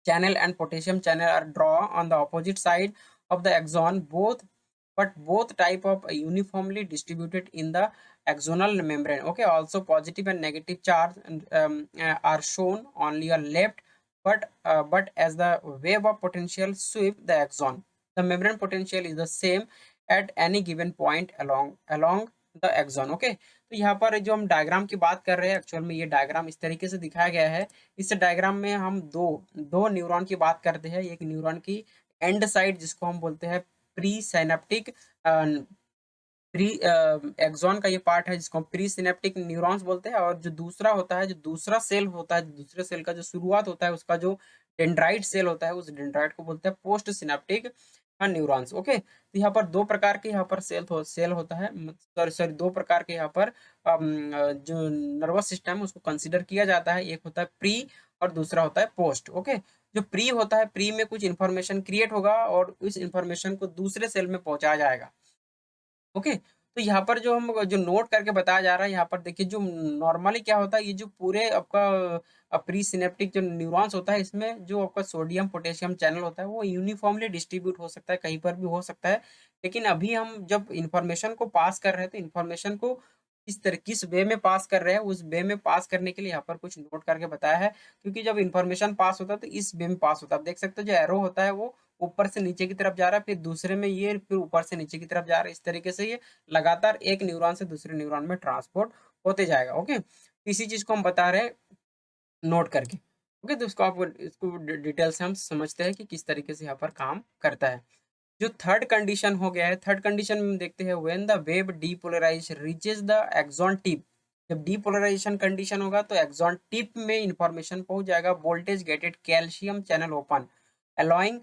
[SPEAKER 1] channel and potassium channel are drawn on the opposite side of the axon, both type of uniformly distributed in the axonal membrane। okay, also positive and negative charge are shown only on left, but as the wave of potential sweep the axon, the membrane potential is the same at any given point along the axon। okay, तो यहाँ पर जो हम डायग्राम की बात कर रहे हैं, एक्चुअल में ये डायग्राम इस तरीके से दिखाया गया है। इस डायग्राम में हम दो दो न्यूरॉन की बात करते हैं। एक न्यूरॉन की एंड साइड जिसको हम बोलते हैं प्री साइनेप्टिक, प्री एक्सॉन का ये पार्ट है जिसको हम प्री सिनेप्टिक न्यूरॉन्स बोलते हैं, और जो दूसरा होता है, जो दूसरा सेल होता है, दूसरे सेल का जो शुरुआत होता है, उसका जो डेंड्राइट सेल होता है, उस डेंड्राइट को बोलते हैं पोस्ट सिनेप्टिक न्यूरॉन्स। ओके, तो यहाँ पर दो प्रकार के यहाँ पर सेल होता है, सॉरी सॉरी, दो प्रकार के यहाँ पर जो नर्वस सिस्टम है उसको कंसिडर किया जाता है। एक होता है प्री और दूसरा होता है पोस्ट। ओके, जो प्री होता है, प्री में कुछ इन्फॉर्मेशन क्रिएट होगा और उस इन्फॉर्मेशन को दूसरे सेल में पहुंचाया जाएगा। ओके, तो यहाँ पर जो हम जो नोट करके बताया जा रहा है, यहाँ पर देखिए जो नॉर्मली क्या होता है, ये जो पूरे आपका प्री सिनेप्टिक जो न्यूरॉन्स होता है, इसमें जो आपका सोडियम पोटेशियम चैनल होता है वो यूनिफॉर्मली डिस्ट्रीब्यूट हो सकता है, कहीं पर भी हो सकता है। लेकिन अभी हम जब इंफॉर्मेशन को पास कर रहे हैं, तो इन्फॉर्मेशन को किस वे में पास कर रहे हैं, उस वे में पास करने के लिए यहाँ पर कुछ नोट करके बताया है। क्योंकि जब इन्फॉर्मेशन पास होता है तो इस वे में पास होता है। आप देख सकते हो जो एरो होता है वो ऊपर से नीचे की तरफ जा रहा है, फिर दूसरे में ये फिर ऊपर से नीचे की तरफ जा रहा है। इस तरीके से ये लगातार एक न्यूरॉन से दूसरे न्यूरॉन में ट्रांसपोर्ट होते जाएगा। ओके, इसी चीज को हम बता रहे हैं नोट करके। ओके, तो इसको डिटेल से हम समझते हैं कि किस तरीके से यहाँ पर काम करता है। जो थर्ड कंडीशन हो गया है, थर्ड कंडीशन में हम देखते हैं when the wave depolarize reaches the axon tip. जब डीपोलराइजेशन कंडीशन होगा तो एक्सॉन टिप में इंफॉर्मेशन पहुंच जाएगा, voltage gated calcium channel open allowing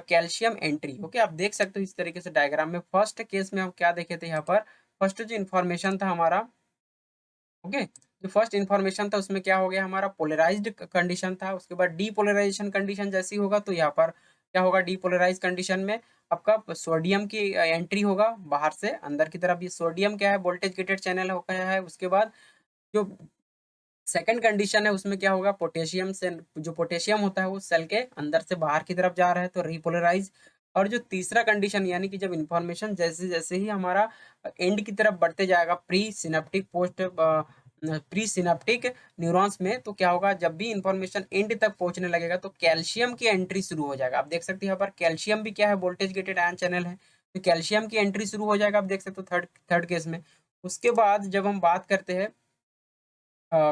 [SPEAKER 1] calcium entry. Okay, आप देख सकते हो इस तरीके से डायग्राम में। फर्स्ट केस में हम क्या देखे थे, यहाँ पर फर्स्ट जो इन्फॉर्मेशन था हमारा, ओके, जो फर्स्ट इन्फॉर्मेशन था उसमें क्या हो गया, हमारा पोलराइज्ड कंडीशन था। उसके बाद डीपोलराइजेशन कंडीशन जैसी होगा तो यहाँ पर क्या होगा, डीपोलराइज कंडीशन में आपका सोडियम की एंट्री होगा बाहर से अंदर की तरफ। ये सोडियम क्या है, वोल्टेज गेटेड चैनल हो गया है। उसके बाद जो सेकंड कंडीशन है उसमें क्या होगा, पोटेशियम से जो पोटेशियम होता है वो सेल के अंदर से बाहर की तरफ जा रहा है, तो रीपोलराइज। और जो तीसरा कंडीशन यानी कि जब इंफॉर्मेशन जैसे जैसे ही हमारा एंड की तरफ बढ़ते जाएगा, प्री सिनेप्टिक न्यूरॉन्स में, तो क्या होगा, जब भी इंफॉर्मेशन एंड तक पहुंचने लगेगा तो कैल्शियम की एंट्री शुरू हो जाएगा। आप देख सकते हैं यहाँ पर कैल्शियम भी क्या है, वोल्टेज गेटेड आयन चैनल है। तो कैल्शियम की एंट्री शुरू हो जाएगा, आप देख सकते हो थर्ड थर्ड केस में। उसके बाद जब हम बात करते हैं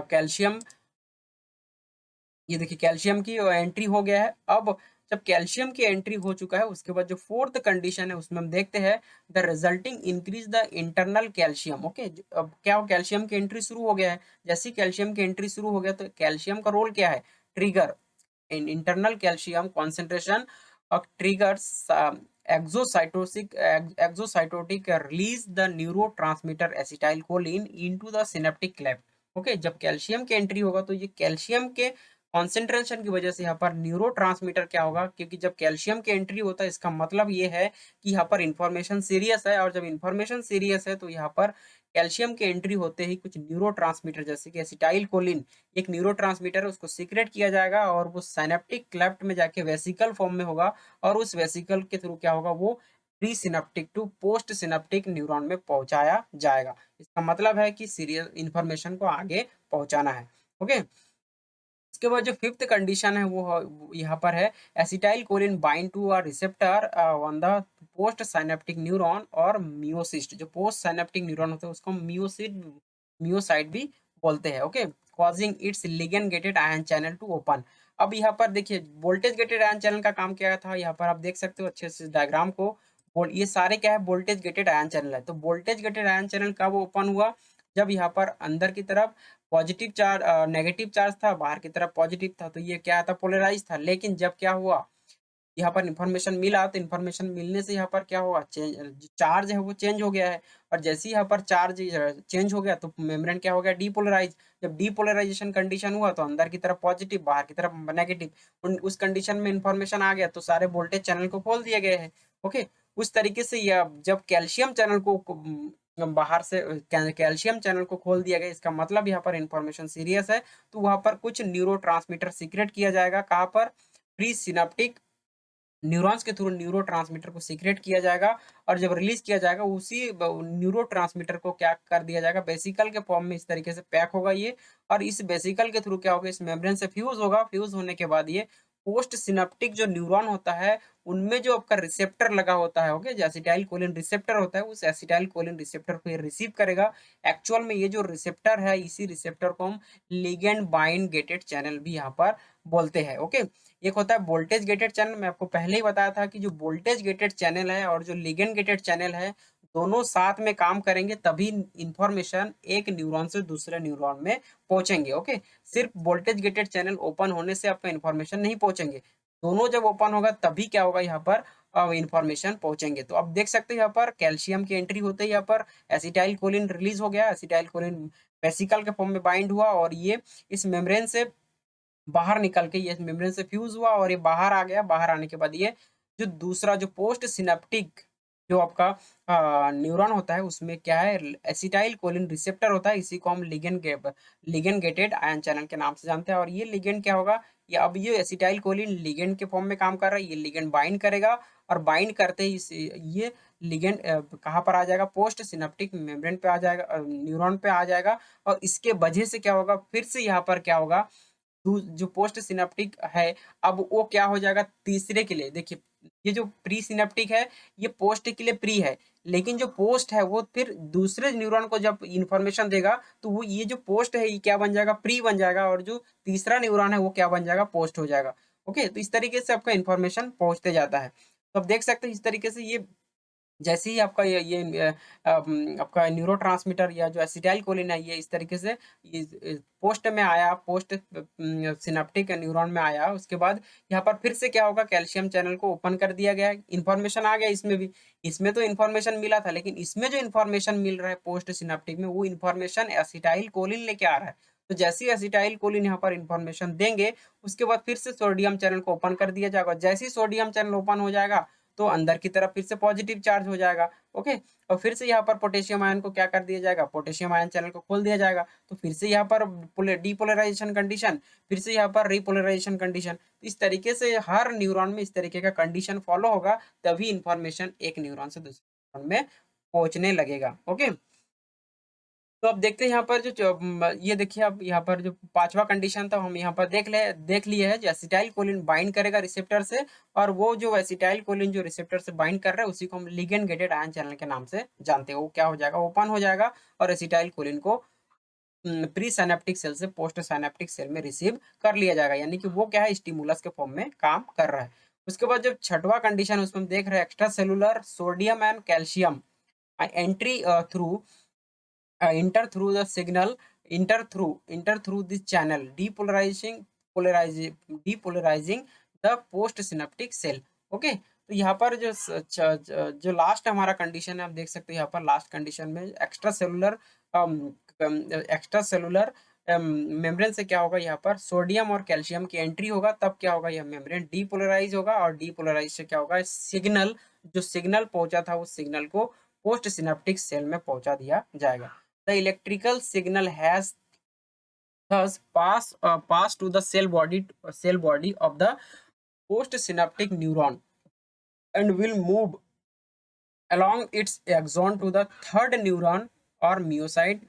[SPEAKER 1] कैल्शियम, ये देखिए कैल्शियम की एंट्री हो गया है। अब जब कैल्शियम की एंट्री हो चुका है, उसके बाद जो फोर्थ कंडीशन है उसमें हम देखते हैं the resulting increase the internal calcium. Okay, अब क्या हो, कैल्शियम की एंट्री शुरू हो गया है। जैसे ही कैल्शियम की एंट्री शुरू हो गया तो कैल्शियम का रोल क्या है, trigger in internal calcium concentration triggers exocytotic release the neurotransmitter acetylcholine into the synaptic cleft। Okay, जब कैल्शियम की एंट्री होगा तो ये कैल्शियम के कॉन्सेंट्रेशन की वजह से यहाँ पर न्यूरोट्रांसमीटर क्या होगा, क्योंकि जब कैल्शियम की एंट्री होता है इसका मतलब ये है कि यहाँ पर इंफॉर्मेशन सीरियस है, और जब इंफॉर्मेशन सीरियस है तो यहाँ पर कैल्शियम की एंट्री होते ही कुछ न्यूरोट्रांसमीटर जैसे कि एसिटाइल कोलिन, एक न्यूरोट्रांसमीटर है, उसको सीक्रेट किया जाएगा और वो साइनेप्टिक क्लेफ्ट में जाके वेसिकल फॉर्म में होगा, और उस वेसिकल के थ्रू क्या होगा, वो pre synaptic to post synaptic neuron में पहुंचाया जाएगा। इसका मतलब है कि सीरियल इंफॉर्मेशन को आगे पहुंचाना है। ओके, इसके बाद जो फिफ्थ कंडीशन है वो यहाँ पर है acetylcholine bind to a receptor on the post synaptic neuron और मियोसिस्ट। जो पोस्ट साइनेप्टिक न्यूरॉन होता है उसको मियोसिट मियोसाइट भी बोलते हैं। Okay, causing its ligand gated ion channel to open. अब यहाँ पर देखिए वोल्टेज गेटेड आयन चैनल का काम क्या था, यहाँ पर आप देख सकते हो अच्छे से डायग्राम को। ये सारे क्या है, वोल्टेज गेटेड आयन चैनल है। तो वोल्टेज गेटेड आयन चैनल कब ओपन हुआ, जब यहाँ पर अंदर की तरफ पॉजिटिव चार्ज नेगेटिव चार्ज था, बाहर की तरफ पॉजिटिव था, तो ये क्या था, पोलराइज था। लेकिन जब क्या हुआ, यहाँ पर इंफॉर्मेशन मिला, तो इंफॉर्मेशन मिलने से यहाँ पर क्या हुआ, चेंज चार्ज है वो चेंज हो गया है। और जैसे ही यहाँ पर चार्ज चेंज हो गया तो मेम्ब्रेन क्या हो गया, डीपोलराइज। जब डीपोलराइजेशन कंडीशन हुआ तो अंदर की तरफ पॉजिटिव, बाहर की तरफ नेगेटिव, उस कंडीशन में इंफॉर्मेशन आ गया तो सारे वोल्टेज चैनल को खोल दिए गए हैं। ओके, उस तरीके से यह जब कैल्शियम चैनल को बाहर से कैल्शियम चैनल को खोल दिया गया, इसका मतलब यहाँ पर इंफॉर्मेशन सीरियस है। तो वहां पर कुछ न्यूरो सीक्रेट किया जाएगा, कहाँ पर, प्री सिनेप्टिक न्यूरॉन्स के थ्रू न्यूरोट्रांसमीटर को सीक्रेट किया जाएगा। और जब रिलीज किया जाएगा उसी न्यूरोट्रांसमीटर को क्या कर दिया जाएगा, बेसिकल के फॉर्म में इस तरीके से पैक होगा ये। और इस बेसिकल के थ्रू क्या होगा, इस मेम्ब्रेन से फ्यूज होगा। फ्यूज होने के बाद ये पोस्ट सिनेप्टिक जो न्यूरॉन होता है उनमें जो आपका रिसेप्टर लगा होता है, ओके, जो एसिटाइल कोलिन रिसेप्टर होता है, उस एसिटाइल कोलिन रिसेप्टर को ये रिसीव करेगा। एक्चुअल में ये जो रिसेप्टर है, इसी रिसेप्टर को हम लिगेंड बाइंड गेटेड चैनल भी यहाँ पर बोलते हैं। ओके, एक होता है वोल्टेज गेटेड चैनल, मैं आपको पहले ही बताया था कि जो वोल्टेज गेटेड चैनल है और जो लिगेंड गेटेड चैनल है, दोनों साथ में काम करेंगे तभी इंफॉर्मेशन एक न्यूरॉन से दूसरे न्यूरॉन में पहुंचेंगे। ओके, सिर्फ वोल्टेज गेटेड चैनल ओपन होने से आपका इंफॉर्मेशन नहीं पहुंचेंगे, दोनों जब ओपन होगा तभी क्या होगा, यहाँ पर इंफॉर्मेशन पहुंचेंगे। तो अब देख सकते हैं यहाँ पर कैल्शियम की एंट्री होते ही यहाँ पर एसिटाइल कोलिन रिलीज हो गया, एसिटाइल कोलिन वेसिकल के फॉर्म में बाइंड हुआ और ये इस मेम्ब्रेन से बाहर निकल के ये मेम्ब्रेन से फ्यूज हुआ और ये बाहर आ गया। बाहर आने के बाद ये जो दूसरा जो पोस्ट सिनेप्टिक जो आपका न्यूरॉन होता है उसमें क्या है, एसिटाइल कोलिन रिसेप्टर होता है, इसी को हम लिगेंड गेटेड आयन चैनल के नाम से जानते हैं। और ये लिगेंड क्या होगा, ये अब ये एसिटाइल कोलिन लिगेंड के फॉर्म में काम कर रहा है, ये लिगेंड बाइंड करेगा और बाइंड करते ही ये लिगेंड कहाँ पर आ जाएगा, पोस्ट सिनेप्टिक मेम्ब्रेन पे आ जाएगा, न्यूरॉन पे आ जाएगा। और इसके वजह से क्या होगा, फिर से यहाँ पर क्या होगा, जो पोस्ट सिनेप्टिक है, अब वो क्या हो जाएगा तीसरे के लिए। देखिए ये जो प्री सिनेप्टिक है ये पोस्ट के लिए प्री है, लेकिन जो पोस्ट है वो फिर दूसरे न्यूरॉन को जब इंफॉर्मेशन देगा तो वो ये जो पोस्ट है ये क्या बन जाएगा, प्री बन जाएगा, और जो तीसरा न्यूरॉन है वो क्या बन जाएगा, पोस्ट हो जाएगा। ओके, तो इस तरीके से आपका इंफॉर्मेशन पहुंचते जाता है। तो आप देख सकते हैं इस तरीके से ये जैसे ही आपका आपका न्यूरोट्रांसमीटर या जो एसिटाइलकोलिन है ये इस तरीके से पोस्ट में आया, पोस्ट सिनेप्टिक न्यूरॉन में आया, उसके बाद यहाँ पर फिर से क्या होगा, कैल्शियम चैनल को ओपन कर दिया गया, इन्फॉर्मेशन आ गया इसमें भी। इसमें तो इन्फॉर्मेशन मिला था, लेकिन इसमें जो इन्फॉर्मेशन मिल रहा है पोस्ट सिनेप्टिक में, वो इन्फॉर्मेशन एसिटाइलकोलिन लेके आ रहा है। तो जैसे ही एसिटाइलकोलिन यहाँ पर इन्फॉर्मेशन देंगे, उसके बाद फिर से सोडियम चैनल को ओपन कर दिया जाएगा। जैसे ही सोडियम चैनल ओपन हो जाएगा तो अंदर की तरफ फिर से पॉजिटिव चार्ज हो जाएगा। ओके, और फिर से यहाँ पर पोटेशियम आयन को क्या कर दिया जाएगा, पोटेशियम आयन चैनल को खोल दिया जाएगा। तो फिर से यहाँ पर डीपोलराइजेशन कंडीशन, फिर से यहाँ पर रिपोलराइजेशन कंडीशन। तो इस तरीके से हर न्यूरॉन में इस तरीके का कंडीशन फॉलो होगा, तभी इंफॉर्मेशन एक न्यूरॉन से दूसरे न्यूरॉन में पहुंचने लगेगा। ओके, तो अब देखते हैं यहाँ पर ये देखिए, अब यहाँ पर जो पांचवा कंडीशन था हम यहाँ पर देख लिए है, जो एसिटाइल कोलिन बाइंड करेगा रिसेप्टर से, और वो जो एसिटाइल कोलिन जो रिसेप्टर से बाइंड कर रहा है उसी को हम लिगेंड गेटेड आयन चैनल के नाम से जानते हैं। वो क्या हो जाएगा, ओपन हो जाएगा और एसिटाइल कोलिन को प्री साइनेप्टिक सेल से पोस्ट साइनेप्टिक सेल में रिसीव कर लिया जाएगा, यानी कि वो क्या है, स्टिमुलस के फॉर्म में काम कर रहा है। उसके बाद जब छठवा कंडीशन उसमें हम देख रहे हैं extra cellular sodium and calcium entry through enter through the signal enter through this channel depolarizing the post synaptic cell। Okay, तो यहाँ पर जो लास्ट हमारा कंडीशन है, आप देख सकते हैं यहाँ पर लास्ट कंडीशन में एक्स्ट्रा सेलुलर मेम्ब्रेन से क्या होगा, यहाँ पर सोडियम और कैल्शियम की एंट्री होगा, तब क्या होगा, यह मेम्ब्रेन डीपोलराइज होगा, और डीपोलराइज से क्या होगा, सिग्नल जो सिग्नल पहुंचा था उस सिग्नल को पोस्ट सिनेप्टिक सेल में पहुंचा दिया जाएगा। The electrical signal has thus passed to the cell body of the postsynaptic neuron and will move along its axon to the third neuron or myocyte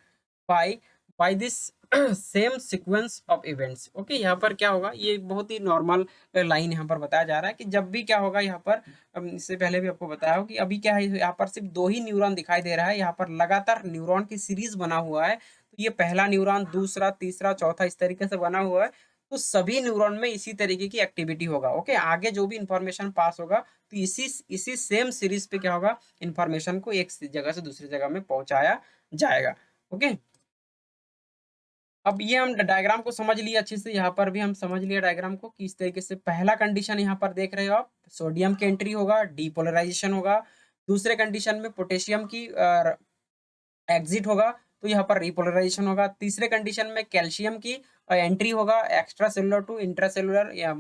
[SPEAKER 1] by this same sequence of events. Okay, यहाँ पर क्या होगा, ये बहुत ही नॉर्मल लाइन यहाँ पर बताया जा रहा है कि जब भी क्या होगा यहाँ पर, इससे पहले भी आपको बताया हो कि अभी क्या है, यहाँ पर सिर्फ दो ही न्यूरॉन दिखाई दे रहा है, यहाँ पर लगातार न्यूरॉन की सीरीज बना हुआ है। तो ये पहला न्यूरॉन, दूसरा, तीसरा, चौथा, इस तरीके से बना हुआ है। तो सभी न्यूरॉन में इसी तरीके की एक्टिविटी होगा। ओके, आगे जो भी इंफॉर्मेशन पास होगा तो इसी सेम सीरीज पे क्या होगा, इंफॉर्मेशन को एक जगह से दूसरी जगह में पहुंचाया जाएगा। ओके, अब ये हम डायग्राम को समझ लिए अच्छे से, यहाँ पर भी हम समझ लिए डायग्राम को कि इस तरीके से पहला कंडीशन यहाँ पर देख रहे हो आप, सोडियम की एंट्री होगा, डीपोलराइजेशन होगा। दूसरे कंडीशन में पोटेशियम की एग्जिट होगा, तो यहाँ पर रिपोलराइजेशन होगा। तीसरे कंडीशन में कैल्शियम की एंट्री होगा, एक्स्ट्रा सेलुलर टू इंट्रासेलुलर, या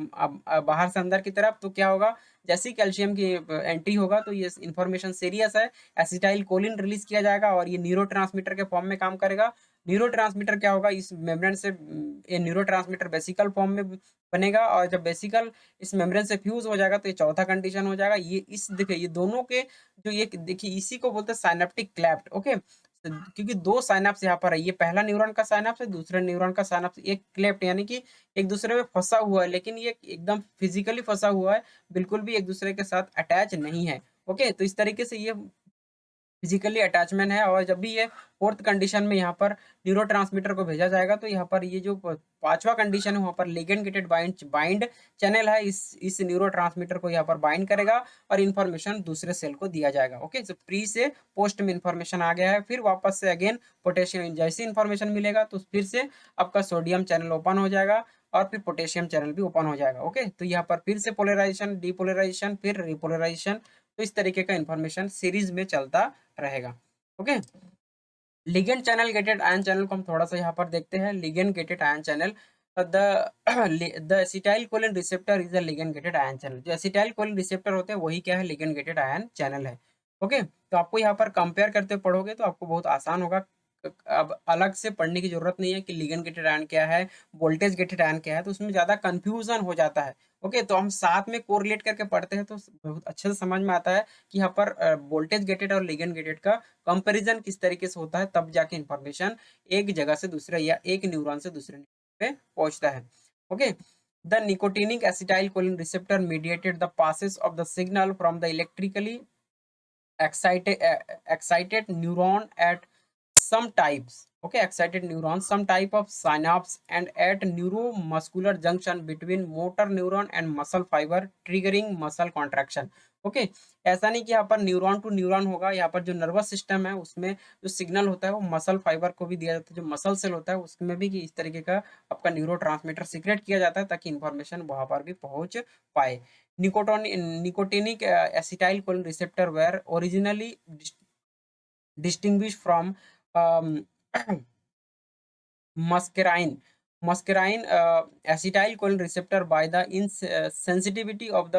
[SPEAKER 1] बाहर से अंदर की तरफ। तो क्या होगा, जैसे ही कैल्शियम की एंट्री होगा तो ये इन्फॉर्मेशन सीरियस है, एसिटाइल कोलिन रिलीज किया जाएगा और ये न्यूरोट्रांसमीटर के फॉर्म में काम करेगा। न्यूरोट्रांसमीटर क्या होगा, इस मेम्ब्रेन से ये न्यूरोट्रांसमीटर बेसिकल फॉर्म में बनेगा, और जब बेसिकल इस मेम्ब्रेन से फ्यूज हो जाएगा तो ये चौथा कंडीशन हो जाएगा। ये इस देखिए, ये दोनों के जो ये देखिए, इसी को बोलते हैं साइनेप्टिक क्लेफ्ट। ओके, क्योंकि दो साइनेप्स यहाँ पर है, ये पहला न्यूरॉन का साइनेप्स है, दूसरे न्यूरॉन का साइनेप्स, एक क्लेफ्ट यानी कि एक दूसरे में फंसा हुआ है, लेकिन ये एकदम फिजिकली फंसा हुआ है, बिल्कुल भी एक दूसरे के साथ अटैच नहीं है। ओके, तो इस तरीके से ये फिजिकली अटैचमेंट है। और जब भी ये फोर्थ कंडीशन में यहाँ पर न्यूरोट्रांसमीटर को भेजा जाएगा तो यहाँ पर ये जो पांचवा कंडीशन है वहाँ पर लिगेंड गेटेड बाइंड चैनल है, इस न्यूरोट्रांसमीटर को यहाँ पर बाइंड करेगा और इन्फॉर्मेशन दूसरे सेल को दिया जाएगा। ओके, तो प्री से पोस्ट में इन्फॉर्मेशन आ गया है, फिर वापस से अगेन पोटेशियम जैसे इन्फॉर्मेशन मिलेगा तो फिर से आपका सोडियम चैनल ओपन हो जाएगा और फिर पोटेशियम चैनल भी ओपन हो जाएगा। ओके, तो यहाँ पर फिर से पोलराइजेशन, डीपोलराइजेशन, फिर रिपोलराइजेशन, तो इस तरीके का इन्फॉर्मेशन सीरीज में चलता रहेगा। Okay, ligand channel gated ion channel को हम थोड़ा सा यहाँ पर देखते हैं। Ligand gated ion channel, the the acetylcholine receptor is a ligand gated ion channel. जो एसिटाइल कोलिन रिसेप्टर होते हैं वही क्या है, लिगेंड गेटेड आयन चैनल है। ओके, तो आपको यहाँ पर कंपेयर करते पढ़ोगे तो आपको बहुत आसान होगा। अब अलग से पढ़ने की जरूरत नहीं है कि लिगेंड गेटेड आयन क्या है, वोल्टेज गेटेड आयन क्या है, तो उसमें ज्यादा कंफ्यूजन हो जाता है। ओके, तो हम साथ में कोरिलेट करके पढ़ते हैं तो बहुत अच्छे से समझ में आता है कि यहाँ पर वोल्टेज गेटेड और लिगेंड गेटेड का कंपैरिजन किस तरीके से होता है, तब जाके इंफॉर्मेशन एक जगह से दूसरे या एक न्यूरॉन से दूसरे न्यूरॉन पे पहुंचता है। Okay, the nicotinic acetyl choline receptor mediated the passes of the signal from the electrically excited neuron at some types, okay, excited neurons, some type of synapse and at neuromuscular junction between motor neuron and muscle fiber triggering muscle contraction। Okay, ऐसा नहीं कि यहाँ पर न्यूरॉन टू न्यूरॉन होगा, यहाँ पर जो नर्वस सिस्टम है उसमें जो सिग्नल होता है वो मसल फाइबर को भी दिया जाता है, जो मसल सेल होता है उसमें भी कि इस तरीके का आपका न्यूरोट्रांसमीटर सीक्रेट किया जाता है ताकि इंफॉर्मेशन वहां पर भी पहुंच पाए। Nicotinic acetylcholine receptor were originally distinguished from um, muscarine acetylcholine receptor by the insensitivity of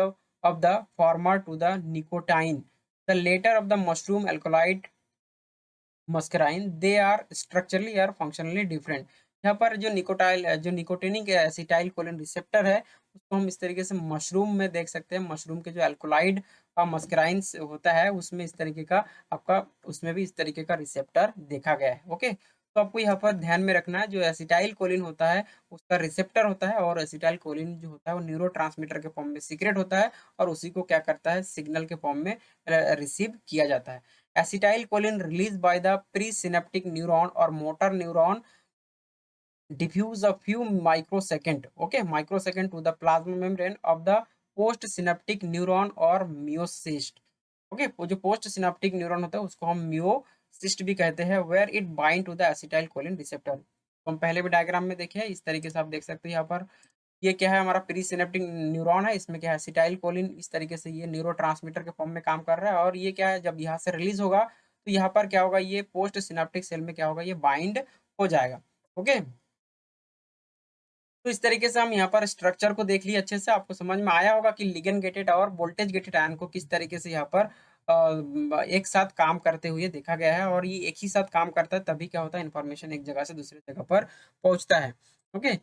[SPEAKER 1] the former to the nicotine. The later of the mushroom alkaloid muscarine, they are structurally or functionally different. यहाँ पर जो निकोटिनिक एसिटाइल कोलिन रिसेप्टर है उसको हम इस तरीके से मशरूम में देख सकते हैं। मशरूम के जो एल्कोलाइड मस्कराइन होता है उसमें इस तरीके का आपका उसमें भी इस तरीके का रिसेप्टर देखा गया है। ओके, तो आपको यहाँ पर ध्यान में रखना है जो एसिटाइल कोलिन होता है उसका रिसेप्टर होता है और एसिटाइल कोलिन जो होता है वो न्यूरोट्रांसमीटर के फॉर्म में सीक्रेट होता है और उसी को क्या करता है सिग्नल के फॉर्म में रिसीव किया जाता है। Acetylcholine release by the presynaptic neuron और motor neuron diffuse a few microsecond, okay, microsecond to the plasma membrane of the postsynaptic neuron और myocyst, ओके वो जो पोस्ट सिनेप्टिक न्यूरॉन होता है उसको हम म्योसिस्ट भी कहते हैं where it bind to the acetylcholine receptor. तो हम पहले भी डायग्राम में देखे हैं इस तरीके से आप देख सकते हो यहाँ पर ये क्या है हमारा प्री सिनेप्टिक न्यूरॉन है इसमें क्या है एसिटाइल कोलिन इस तरीके से ये न्यूरोट्रांसमीटर के फॉर्म में काम कर रहा है और ये क्या है जब यहाँ से रिलीज होगा तो यहाँ पर क्या होगा ये पोस्ट सिनेप्टिक सेल में क्या होगा ये बाइंड हो जाएगा। ओके तो इस तरीके से हम यहाँ पर स्ट्रक्चर को देख लिए अच्छे से आपको समझ में आया होगा कि लिगेंड गेटेड और वोल्टेज गेटेड आयन को किस तरीके से यहाँ पर एक साथ काम करते हुए देखा गया है और ये एक ही साथ काम करता है तभी क्या होता है इन्फॉर्मेशन एक जगह से दूसरी जगह पर पहुंचता है। ओके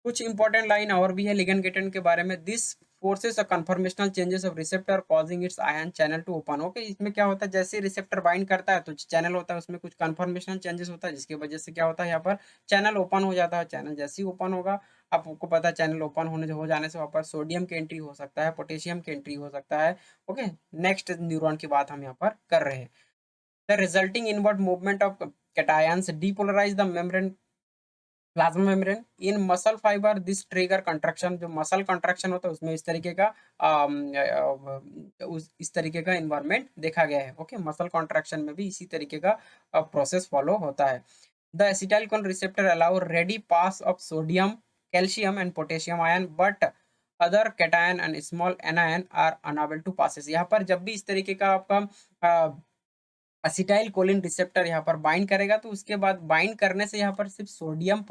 [SPEAKER 1] कुछ इंपॉर्टेंट लाइन और भी है लिगेंड गेटेड के बारे में this forces a conformational changes of receptor causing its ion channel to open. Okay इसमें क्या होता है जैसे रिसेप्टर बाइंड करता है तो चैनल होता है उसमें कुछ कन्फर्मेशनल चेंजेस होता है जिसकी वजह से क्या होता है यहाँ पर चैनल ओपन हो जाता है। चैनल जैसे ही ओपन होगा आपको पता है चैनल ओपन होने हो जाने से वहाँ पर सोडियम की एंट्री हो सकता है पोटेशियम की एंट्री हो सकता है। ओके नेक्स्ट न्यूरॉन की बात हम यहाँ पर कर रहे हैं। The resulting inward movement of cations depolarize the membrane plasma membrane in muscle fibre this trigger contraction जो मसल कंट्रक्शन होता है उसमें इस तरीके का इस तरीके का इन्वायरमेंट देखा गया है। ओके मसल कॉन्ट्रैक्शन में भी इसी तरीके का प्रोसेस फॉलो होता है। The acetylcholine receptor allow ready pass of sodium calcium and potassium ion but other cation and small anion are unable to passes. यहाँ पर जब भी इस तरीके का आपका एसिटाइल कोलिन रिसेप्टर यहाँ पर बाइंड करेगा तो उसके बाद बाइंड करने से यहाँ पर सिर्फ सोडियम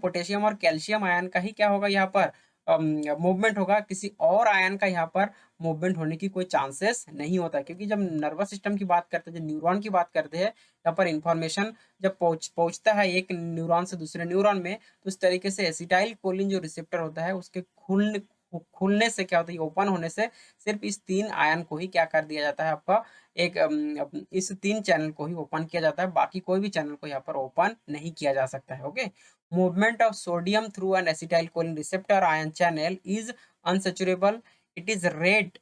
[SPEAKER 1] पोटेशियम और कैल्शियम आयन का ही क्या होगा यहाँ पर मूवमेंट होगा किसी और आयन का यहाँ पर मूवमेंट होने की कोई चांसेस नहीं होता है। क्योंकि जब नर्वस सिस्टम की बात करते हैं जब न्यूरॉन की बात करते हैं यहाँ पर इंफॉर्मेशन जब पहुंचता है एक न्यूरॉन से दूसरे न्यूरॉन में तो इस तरीके से एसिटाइल कोलिन जो रिसेप्टर होता है उसके खुलने से क्या होता है ओपन होने से सिर्फ इस तीन आयन को ही क्या कर दिया जाता है आपका एक इस तीन चैनल को ही ओपन किया जाता है बाकी कोई भी चैनल को यहाँ पर ओपन नहीं किया जा सकता है। Okay movement of sodium through an acetylcholine receptor ion channel is unsaturable it is rate.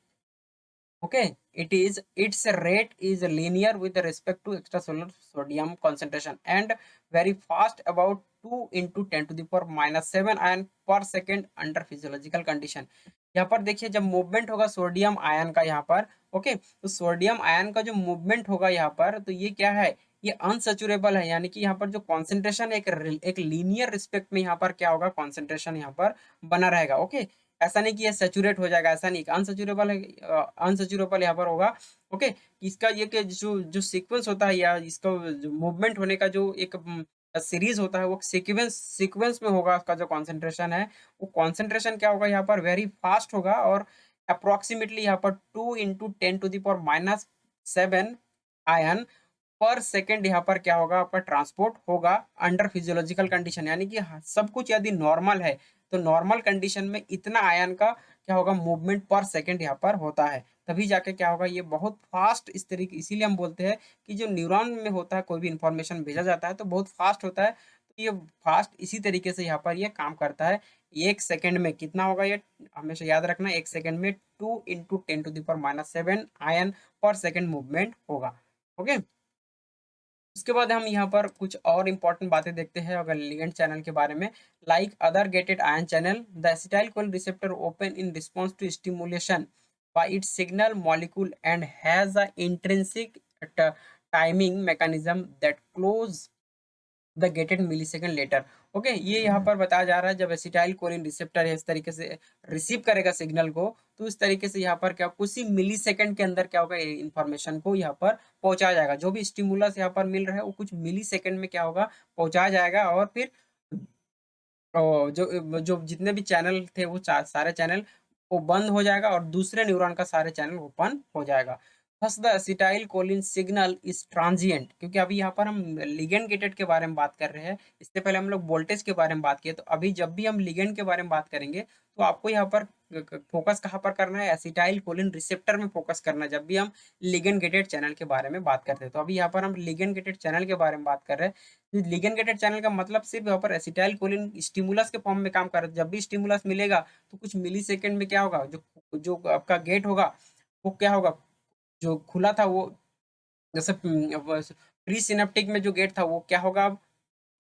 [SPEAKER 1] okay its rate is linear with respect to extracellular sodium concentration and very fast about 2 into 10 to the power minus 7 ion per second under physiological condition। यहाँ पर देखिए जब मूवमेंट होगा सोडियम आयन का यहाँ पर ओके तो सोडियम आयन का जो मूवमेंट होगा यहाँ पर तो ये क्या है ये अनसेचुरेबल है यानी कि यहाँ पर जो कॉन्सेंट्रेशन एक लीनियर रिस्पेक्ट में यहाँ पर क्या होगा कॉन्सेंट्रेशन यहाँ पर बना रहेगा। ओके ऐसा नहीं कि ये सेचुरेट हो जाएगा ऐसा नहीं अनसेचुरेबल है अनसेचुरेबल यहाँ पर होगा। ओके इसका ये कि जो जो सीक्वेंस होता है या इसका जो मूवमेंट होने का जो एक सीरीज होता है वो सीक्वेंस सीक्वेंस में होगा उसका जो कॉन्सेंट्रेशन है वो कॉन्सेंट्रेशन क्या होगा यहाँ पर वेरी फास्ट होगा और अप्रोक्सीमेटली यहाँ पर 2 into 10 to the power -7 ion पर सेकंड यहाँ पर क्या होगा आपका ट्रांसपोर्ट होगा अंडर फिजियोलॉजिकल कंडीशन यानी कि सब कुछ यदि नॉर्मल है तो नॉर्मल कंडीशन में इतना आयन का क्या होगा मूवमेंट पर सेकंड यहाँ पर होता है तभी जाके क्या होगा ये बहुत फास्ट इस तरीके इसीलिए हम बोलते हैं कि जो न्यूरॉन में होता है कोई भी इंफॉर्मेशन भेजा जाता है तो बहुत फास्ट होता है तो ये फास्ट इसी तरीके से यहाँ पर ये काम करता है। एक सेकंड में कितना होगा ये हमेशा याद रखना एक सेकंड में 2 into 10 to the power -7 ion पर सेकंड मूवमेंट होगा। ओके उसके बाद हम यहाँ पर कुछ और इम्पोर्टेंट बातें देखते हैं अगर लिगेंड चैनल के बारे में like other gated ion channel the acetylcholine receptor open in response to stimulation by its signal molecule and has a intrinsic timing mechanism that close the gated millisecond later. Okay ये यहाँ पर बताया जा रहा है जब एसिटाइल कोलिन रिसेप्टर है इस तरीके से रिसीव करेगा सिग्नल को तो इस तरीके से यहाँ पर क्या कुछ ही मिली सेकंड के अंदर क्या होगा इन्फॉर्मेशन को यहाँ पर पहुंचाया जाएगा जो भी स्टिमुलस यहाँ पर मिल रहा है वो कुछ मिली सेकंड में क्या होगा पहुंचाया जाएगा और फिर जो जो जितने भी चैनल थे वो सारे चैनल वो बंद हो जाएगा और दूसरे न्यूरॉन का सारे चैनल ओपन हो जाएगा। Thus the acetyl choline signal is transient क्योंकि अभी यहाँ पर हम लिगेंड गेटेड के बारे में बात कर रहे हैं इससे पहले हम लोग वोल्टेज के बारे में बात किए तो अभी जब भी हम लिगेंड के बारे में बात करेंगे तो आपको यहाँ पर फोकस कहाँ पर करना है एसिटाइल कोलिन रिसेप्टर में फोकस करना है जब भी हम लिगेंड गेटेड चैनल के बारे में बात करते हैं। तो अभी यहाँ पर हम लिगेंड गेटेड चैनल के बारे में बात कर रहे हैं लिगेंड गेटेड चैनल का मतलब सिर्फ यहाँ पर एसिटाइल कोलिन स्टिमुलस के फॉर्म में काम कर रहा है। जब भी स्टिमुलस मिलेगा तो कुछ मिली सेकेंड में क्या होगा, जो जो आपका गेट होगा वो क्या होगा, जो खुला था वो जैसे प्री सिनेप्टिक में जो गेट था वो क्या होगा, अब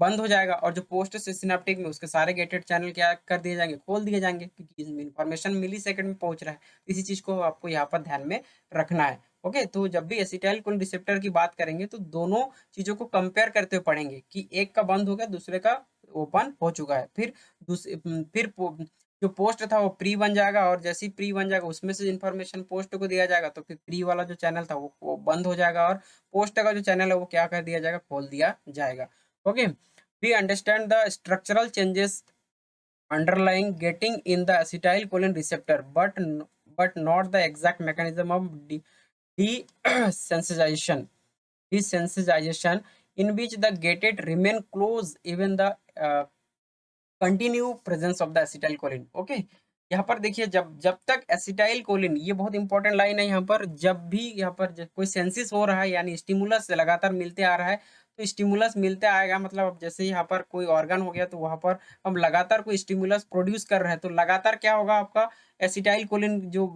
[SPEAKER 1] बंद हो जाएगा, और जो पोस्ट से सिनेप्टिक में उसके सारे गेटेड चैनल क्या कर दिए जाएंगे, खोल दिए जाएंगे, क्योंकि इसमें इन्फॉर्मेशन मिली सेकंड में पहुंच रहा है। इसी चीज को आपको यहाँ पर ध्यान में रखना है। ओके, तो जब भी एसिटाइल कोलिन रिसेप्टर की बात करेंगे तो दोनों चीजों को कंपेयर करते हुए पढ़ेंगे कि एक का बंद हो गया, दूसरे का ओपन हो चुका है। फिर जो पोस्ट था वो प्री बन जाएगा, और जैसे ही प्री बन जाएगा उसमें से इन्फॉर्मेशन पोस्ट को दिया जाएगा, तो फिर प्री वाला जो चैनल था वो बंद हो जाएगा, और पोस्ट का जो चैनल है वो क्या कर दिया जाएगा, खोल दिया जाएगा। Okay, we understand the structural changes underlying getting in the acetylcholine receptor, but not the exact mechanism of desensitization desensitization in which the gated remain close even the continue presence of the acetyl choline. Okay, यहाँ पर देखिए, जब जब तक एसिटाइल कोलिन, ये बहुत इंपॉर्टेंट लाइन है यहाँ पर, जब भी यहाँ पर कोई सेंसिस हो रहा है यानी स्टिमुलस लगातार मिलते आ रहा है, तो स्टिमुलस मिलते आएगा मतलब अब जैसे यहाँ पर कोई ऑर्गन हो गया तो वहां पर हम लगातार कोई स्टिमुलस प्रोड्यूस कर रहे हैं, तो लगातार क्या होगा, आपका एसिटाइल कोलिन जो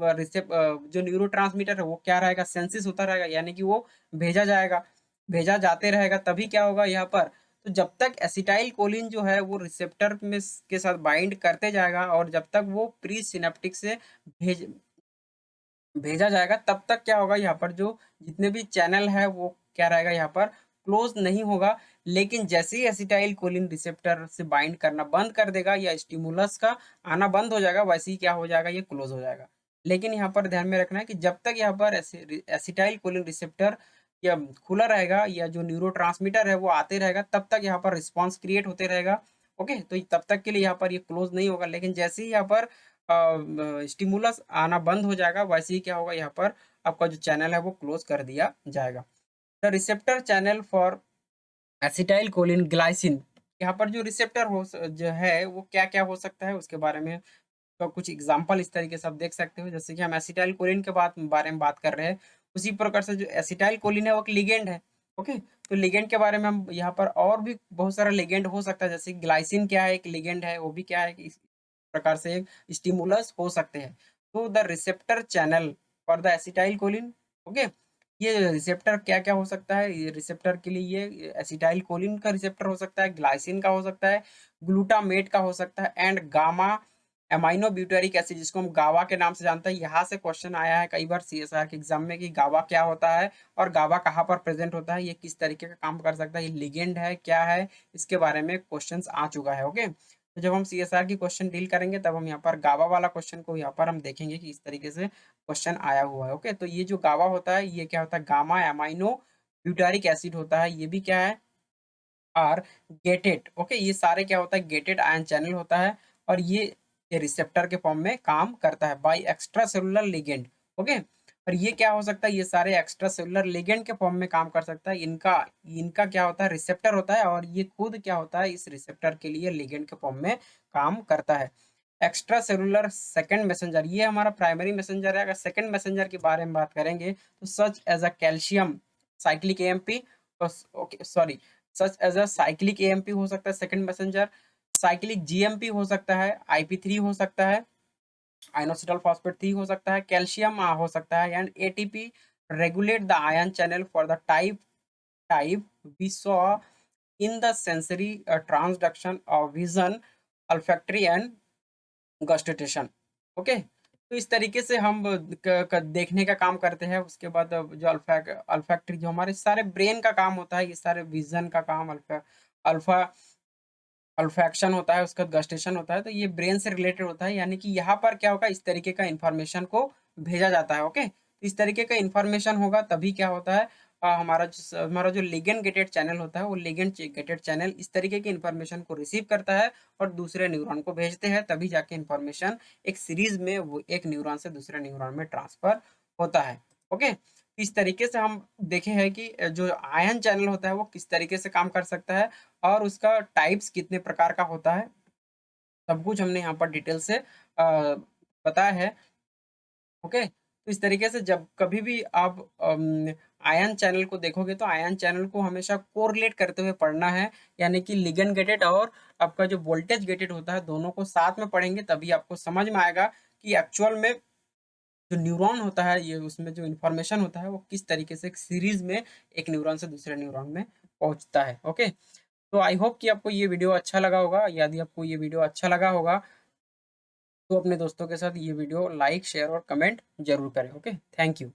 [SPEAKER 1] जो न्यूरोट्रांसमीटर है वो क्या रहेगा, सेंसिस होता रहेगा, यानी कि वो भेजा जाएगा, भेजा जाते रहेगा। तभी क्या होगा यहाँ पर, तो जब तक एसिटाइल कोलिन जो है वो रिसेप्टर में के साथ बाइंड करते जाएगा, और जब तक वो प्री सिनेप्टिक से भेज भेजा जाएगा, तब तक क्या होगा, यहाँ पर जो जितने भी चैनल है वो क्या रहेगा, यहाँ पर क्लोज नहीं होगा। लेकिन जैसे ही एसिटाइल कोलिन रिसेप्टर से बाइंड करना बंद कर देगा या स्टिमुलस का आना बंद हो जाएगा, वैसे ही क्या हो जाएगा, ये क्लोज हो जाएगा। लेकिन यहाँ पर ध्यान में रखना है कि जब तक यहाँ पर एसिटाइल कोलिन रिसेप्टर या खुला रहेगा या जो न्यूरोट्रांसमीटर है वो आते रहेगा, तब तक यहाँ पर रिस्पॉन्स क्रिएट होते रहेगा। ओके, तो तब तक के लिए यहाँ पर ये क्लोज नहीं होगा। लेकिन जैसे ही यहाँ पर स्टिमुलस आना बंद हो जाएगा, वैसे ही क्या होगा, यहाँ पर आपका जो चैनल है वो क्लोज कर दिया जाएगा। The receptor channel for acetyl choline glycine, यहाँ पर जो रिसेप्टर जो है वो क्या क्या हो सकता है उसके बारे में तो कुछ एग्जांपल इस तरीके से आप देख सकते हो। जैसे कि हम एसिटाइल कोलिन के बारे में बात कर रहे हैं, उसी प्रकार से जो एसिटाइल कोलिन है वो एक लिगेंड है। ओके, तो लिगेंड के बारे में हम यहाँ पर और भी बहुत सारा लिगेंड हो सकता है, जैसे ग्लाइसिन क्या है, एक लिगेंड है, वो भी क्या है कि इस प्रकार से एक स्टिमुलस हो सकते हैं। तो the receptor channel for the acetyl choline, okay, ये रिसेप्टर क्या क्या हो सकता है, ये रिसेप्टर के लिए ये एसिटाइल कोलिन का रिसेप्टर हो सकता है, ग्लाइसिन का हो सकता है, ग्लूटामेट का हो सकता है, and gamma amino butyric acid, जिसको हम गावा के नाम से जानते हैं। यहाँ से क्वेश्चन आया है कई बार सीएसआर के एग्जाम में कि गावा क्या होता है और गावा कहाँ पर प्रेजेंट होता है, ये किस तरीके का काम कर सकता है, ये लिगेंड है क्या है, इसके बारे में क्वेश्चंस आ चुका है। ओके, तो जब हम सीएसआर की क्वेश्चन डील करेंगे तब हम यहाँ पर गावा वाला क्वेश्चन को यहाँ पर हम देखेंगे कि इस तरीके से क्वेश्चन आया हुआ है। ओके, तो ये जो गावा होता है ये क्या होता है, गामा एमाइनो ब्यूटारिक एसिड होता है, ये भी क्या है, आर गेटेड। ओके, ये सारे क्या होता है, गेटेड आयन चैनल होता है, और ये रिसेप्टर के फॉर्म में काम करता है by extracellular ligand. Okay, और ये क्या हो सकता है, ये सारे एक्स्ट्रा सेलुलर लिगेंड के फॉर्म में काम कर सकता है। इनका इनका क्या होता है, रिसेप्टर होता है, और ये खुद क्या होता है, इस रिसेप्टर के लिए लिगेंड के फॉर्म में काम करता है। एक्स्ट्रा सेलुलर सेकंड मैसेंजर, ये हमारा प्राइमरी मैसेंजर है। अगर सेकंड मैसेंजर के बारे में बात करेंगे तो such as a calcium cyclic AMP, okay sorry, such as a cyclic AMP हो सकता है सेकंड मैसेंजर, साइक्लिक जीएमपी हो सकता है, आईपी3 हो सकता है, आइनोसिटल फॉस्फेट 3 हो सकता है, कैल्शियम हो सकता है, and ATP regulate the ion channel for the type we saw in the sensory transduction of vision, olfactory and gustation. Okay, तो इस तरीके से हम देखने का काम करते हैं। उसके बाद जो अल्फैक्टरी जो हमारे सारे ब्रेन का काम होता है, ये सारे विजन का काम, अल्फा अल्फैक्शन होता है, उसका गस्टेशन होता है, तो ये ब्रेन से रिलेटेड होता है। यानी कि यहाँ पर क्या होगा, इस तरीके का इंफॉर्मेशन को भेजा जाता है। ओके, इस तरीके का इंफॉर्मेशन होगा तभी क्या होता है, हमारा जो लिगेंड गेटेड चैनल होता है वो लिगेंड गेटेड चैनल इस तरीके की इंफॉर्मेशन को रिसीव करता है और दूसरे न्यूरॉन को भेजते हैं, तभी जाके इंफॉर्मेशन एक सीरीज में वो एक न्यूरॉन से दूसरे न्यूरॉन में ट्रांसफर होता है। ओके, इस तरीके से हम देखे हैं कि जो आयन चैनल होता है वो किस तरीके से काम कर सकता है, और उसका टाइप्स कितने प्रकार का होता है, सब कुछ हमने यहाँ पर डिटेल से बताया है। ओके, तो इस तरीके से जब कभी भी आप आयन चैनल को देखोगे तो आयन चैनल को हमेशा कोरिलेट करते हुए पढ़ना है, यानी कि लिगेंड गेटेड और आपका जो वोल्टेज गेटेड होता है दोनों को साथ में पढ़ेंगे तभी आपको समझ में आएगा कि एक्चुअल में जो न्यूरॉन होता है ये उसमें जो इन्फॉर्मेशन होता है वो किस तरीके से एक सीरीज में एक न्यूरॉन से दूसरे न्यूरॉन में पहुंचता है। ओके, तो आई होप कि आपको ये वीडियो अच्छा लगा होगा। यदि आपको ये वीडियो अच्छा लगा होगा तो अपने दोस्तों के साथ ये वीडियो लाइक शेयर और कमेंट जरूर करें। Okay, thank you.